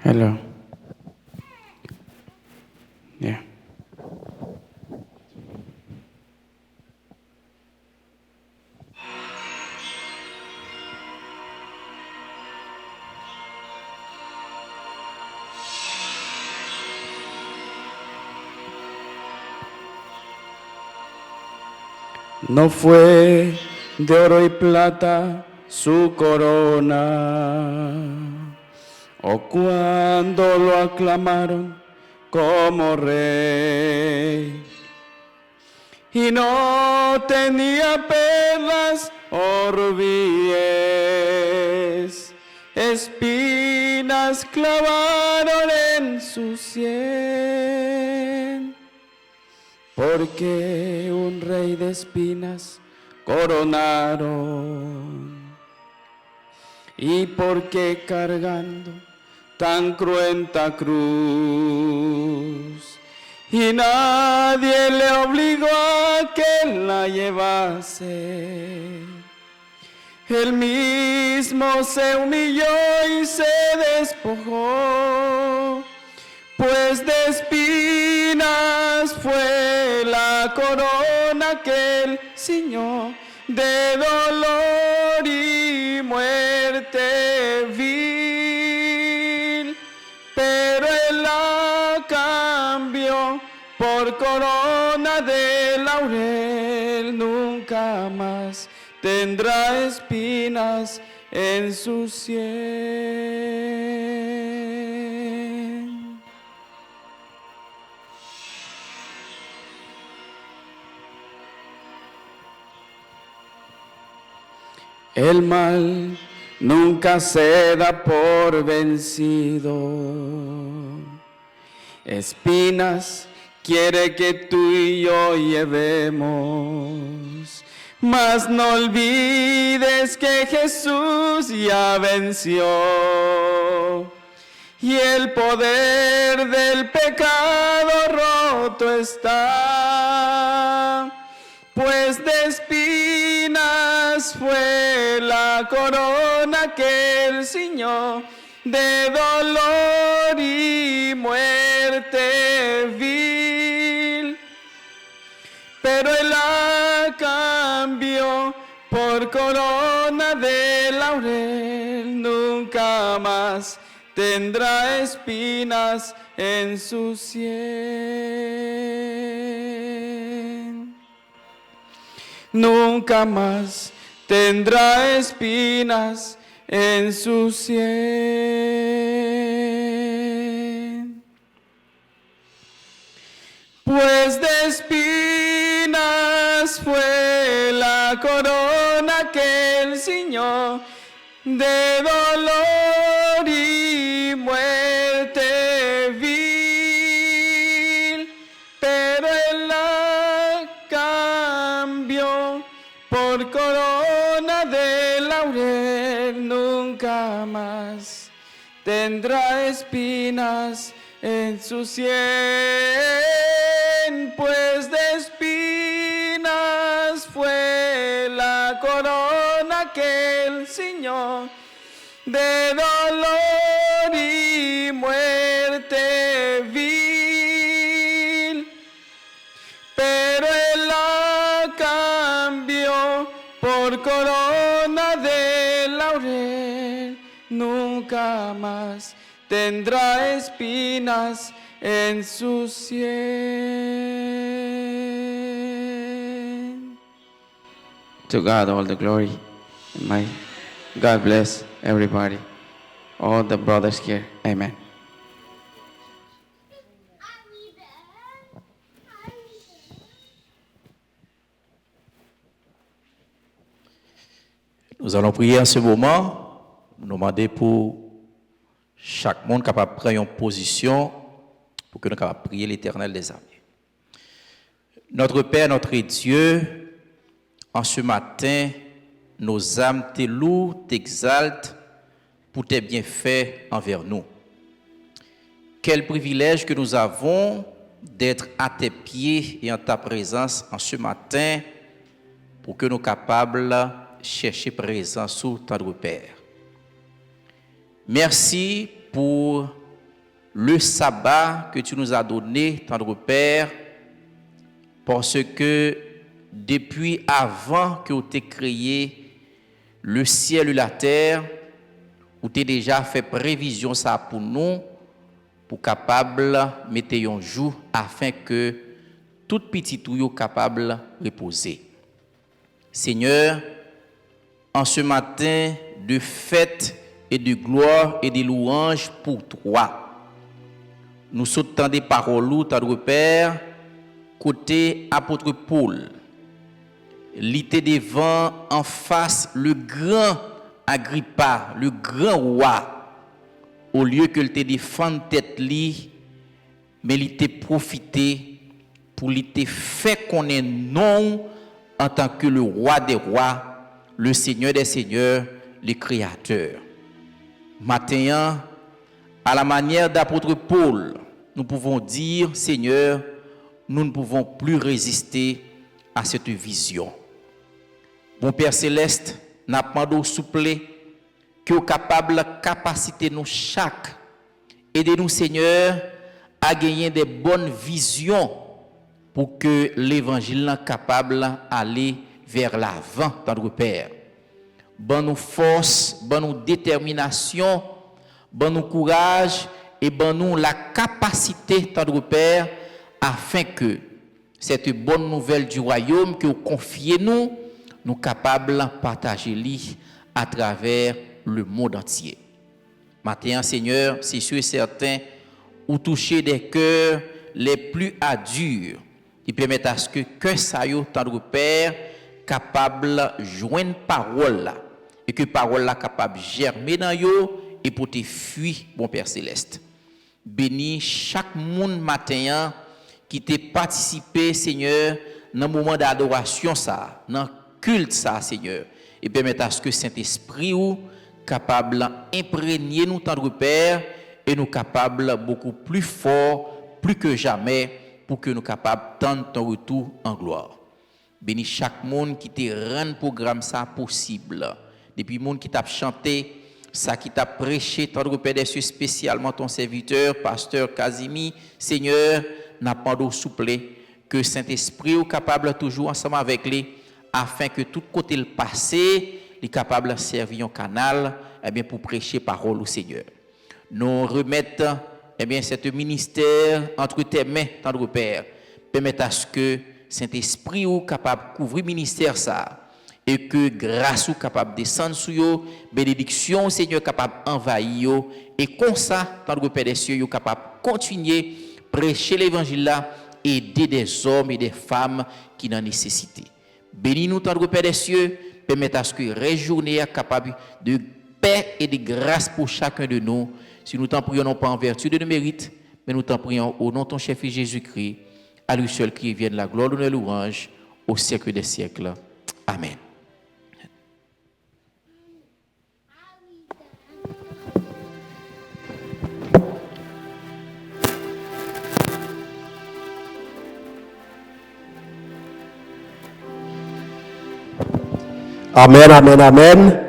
Hello. Yeah. No fue de oro y plata su corona, o cuando lo aclamaron como rey, y no tenía perlas o rubíes, espinas clavaron en su sien. Porque un rey de espinas coronaron, y porque cargando tan cruenta cruz, y nadie le obligó a que la llevase, él mismo se humilló y se despojó, pues de espinas fue la corona que él ciñó, de dolor y muerte vil, pero él la cambió por corona de laurel. Nunca más tendrá espinas en su sien. El mal nunca se da por vencido. Espinas quiere que tú y yo llevemos, mas no olvides que Jesús ya venció, y el poder del pecado roto está, pues de espinas fue la corona que él ciñó, de dolor y muerte vil, pero él la cambió por corona de laurel. Nunca más tendrá espinas en su sien. Nunca más tendrá espinas en su sien. Pues de espinas fue la corona que él ciñó, de dolor y muerte vil, pero él la cambió por corona de laurel. Nunca más tendrá espinas en su sien, pues de espinas fue la corona que Señor de dolor y muerte vil, pero Él la cambió por corona de laurel. Nunca más tendrá espinas en su sien. To God all the glory. May God bless everybody, all the brothers here. Amen.
Nous allons prier en ce moment, nous demander pour chaque monde capable de prendre une position pour que nous puissions prier l'Éternel des armées. Notre Père, notre Dieu, en ce matin, nos âmes te louent, t'exaltent pour tes bienfaits envers nous. Quel privilège que nous avons d'être à tes pieds et en ta présence en ce matin pour que nous soyons capables de chercher présence sous tendre Père. Merci pour le sabbat que tu nous as donné, tendre Père, parce que depuis avant que tu aies créé le ciel et la terre, où tu as déjà fait prévision ça pour nous, pour capable de mettre un jour afin que tout petit tout soit capable de reposer. Seigneur, en ce matin de fête et de gloire et de louange pour toi, nous sautons des paroles, tendre Père, côté apôtre Paul. L'été devant en face le grand Agrippa, le grand roi, au lieu que te défende tête li, mais il te profité pour lui te fait qu'on est non en tant que le roi des rois, le Seigneur des seigneurs, le Créateur. Maintenant, à la manière d'apôtre Paul, nous pouvons dire, Seigneur, nous ne pouvons plus résister à cette vision. Mon Père Céleste, n'a pas d'eau souple, que vous capable de capaciter nous chaque, aidez-nous Seigneur à gagner des bonnes visions pour que l'évangile soit capable d'aller vers l'avant, tendre Père. Bonne nous force, bonne nous détermination, bonne nous courage et bonne nous la capacité, tendre Père, afin que cette bonne nouvelle du royaume que vous confiez nous capables de partager à travers le monde entier. Maintenant, Seigneur, c'est sûr et certain, ou toucher des cœurs les plus adurs, qui permettent à ce que ça y tendre Père, capable de joindre parole là, et que parole là capable de germer dans yo et pour te fuir, bon Père Céleste. Bénis chaque monde matin qui t'a participé, Seigneur, dans le moment d'adoration ça, dans culte ça, Seigneur, et permettre à ce que Saint-Esprit ou capable d'imprégner nous tendre Père et nous capable beaucoup plus fort, plus que jamais, pour que nous capables tendre ton retour en gloire. Bénis chaque monde qui te rend le programme ça possible. Depuis monde qui t'a chanté, ça qui t'a prêché, tendre Père des cieux, spécialement ton serviteur, pasteur Casimi, Seigneur, n'a pas d'eau souple, que Saint-Esprit est capable toujours ensemble avec lui, afin que tout côté le passé, est capable de servir un canal pour prêcher parole au Seigneur. Nous remettons cet ministère entre tes mains, tendre Père. Permette à ce que Saint-Esprit est capable de couvrir le ministère ça et que grâce ou capable de descendre sur eux, bénédiction Seigneur capable d'envahir et comme ça, tendre Père des cieux, capable de continuer à prêcher l'évangile là et aider des hommes et des femmes qui n'en nécessitent. Bénis-nous, tendre Père des cieux, permette à ce que la journée soit capable de paix et de grâce pour chacun de nous. Si nous t'en prions non pas en vertu de nos mérites, mais nous t'en prions au nom de ton chef Jésus-Christ, à lui seul qui vienne la gloire, l'honneur et louange au siècle des siècles. Amen.
Amen, amen, amen.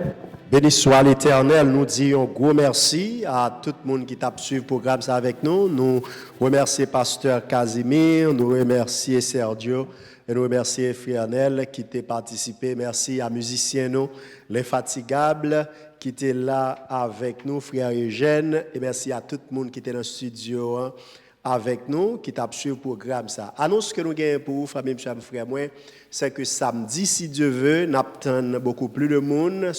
Béni soit l'Éternel, nous disons gros merci à tout le monde qui t'a suivi le programme ça avec nous. Nous remercions Pasteur Casimir, nous remercions Sergio et nous remercions Frianel qui t'a participé. Merci à musiciens nous, l'infatigable qui était là avec nous, frère Eugène, et merci à tout le monde qui était dans le studio hein, avec nous, qui t'a suivi le programme ça. Annonce que nous gagnons pour vous, famille, frère, moi, c'est que samedi, si Dieu veut, nous attendons beaucoup plus de monde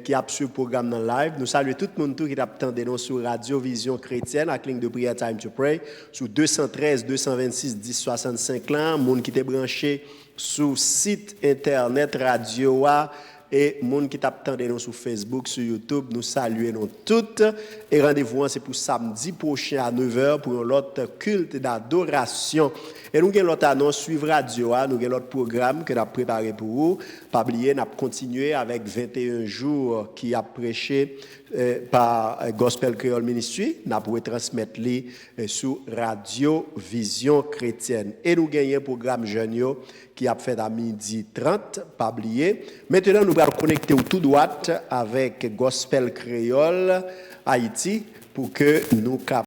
qui a suivi le programme dans le live. Nous saluons tout le monde qui attend nous sur Radio Vision Chrétienne, à la ligne de prière Time to Pray, sur 213 226 1065 là, monde qui était branché sur site internet Radio et monde qui t'attendent nous sur Facebook, sur YouTube, nous saluons toutes et rendez-vous c'est pour samedi prochain à 9h pour l'autre culte d'adoration. Et nous avons l'autre annonce suivre radio, nous avons l'autre programme que nous avons préparé pour vous. Pas oublier, nous avons continué avec 21 jours qui a prêché par Gospel Creole Ministry, nous avons transmettre sur Radio Vision Chrétienne. Et nous avons un programme jeune qui a fait à 12h30, pas oublier. Maintenant, nous allons connecter tout droit avec Gospel Creole Haïti pour que nous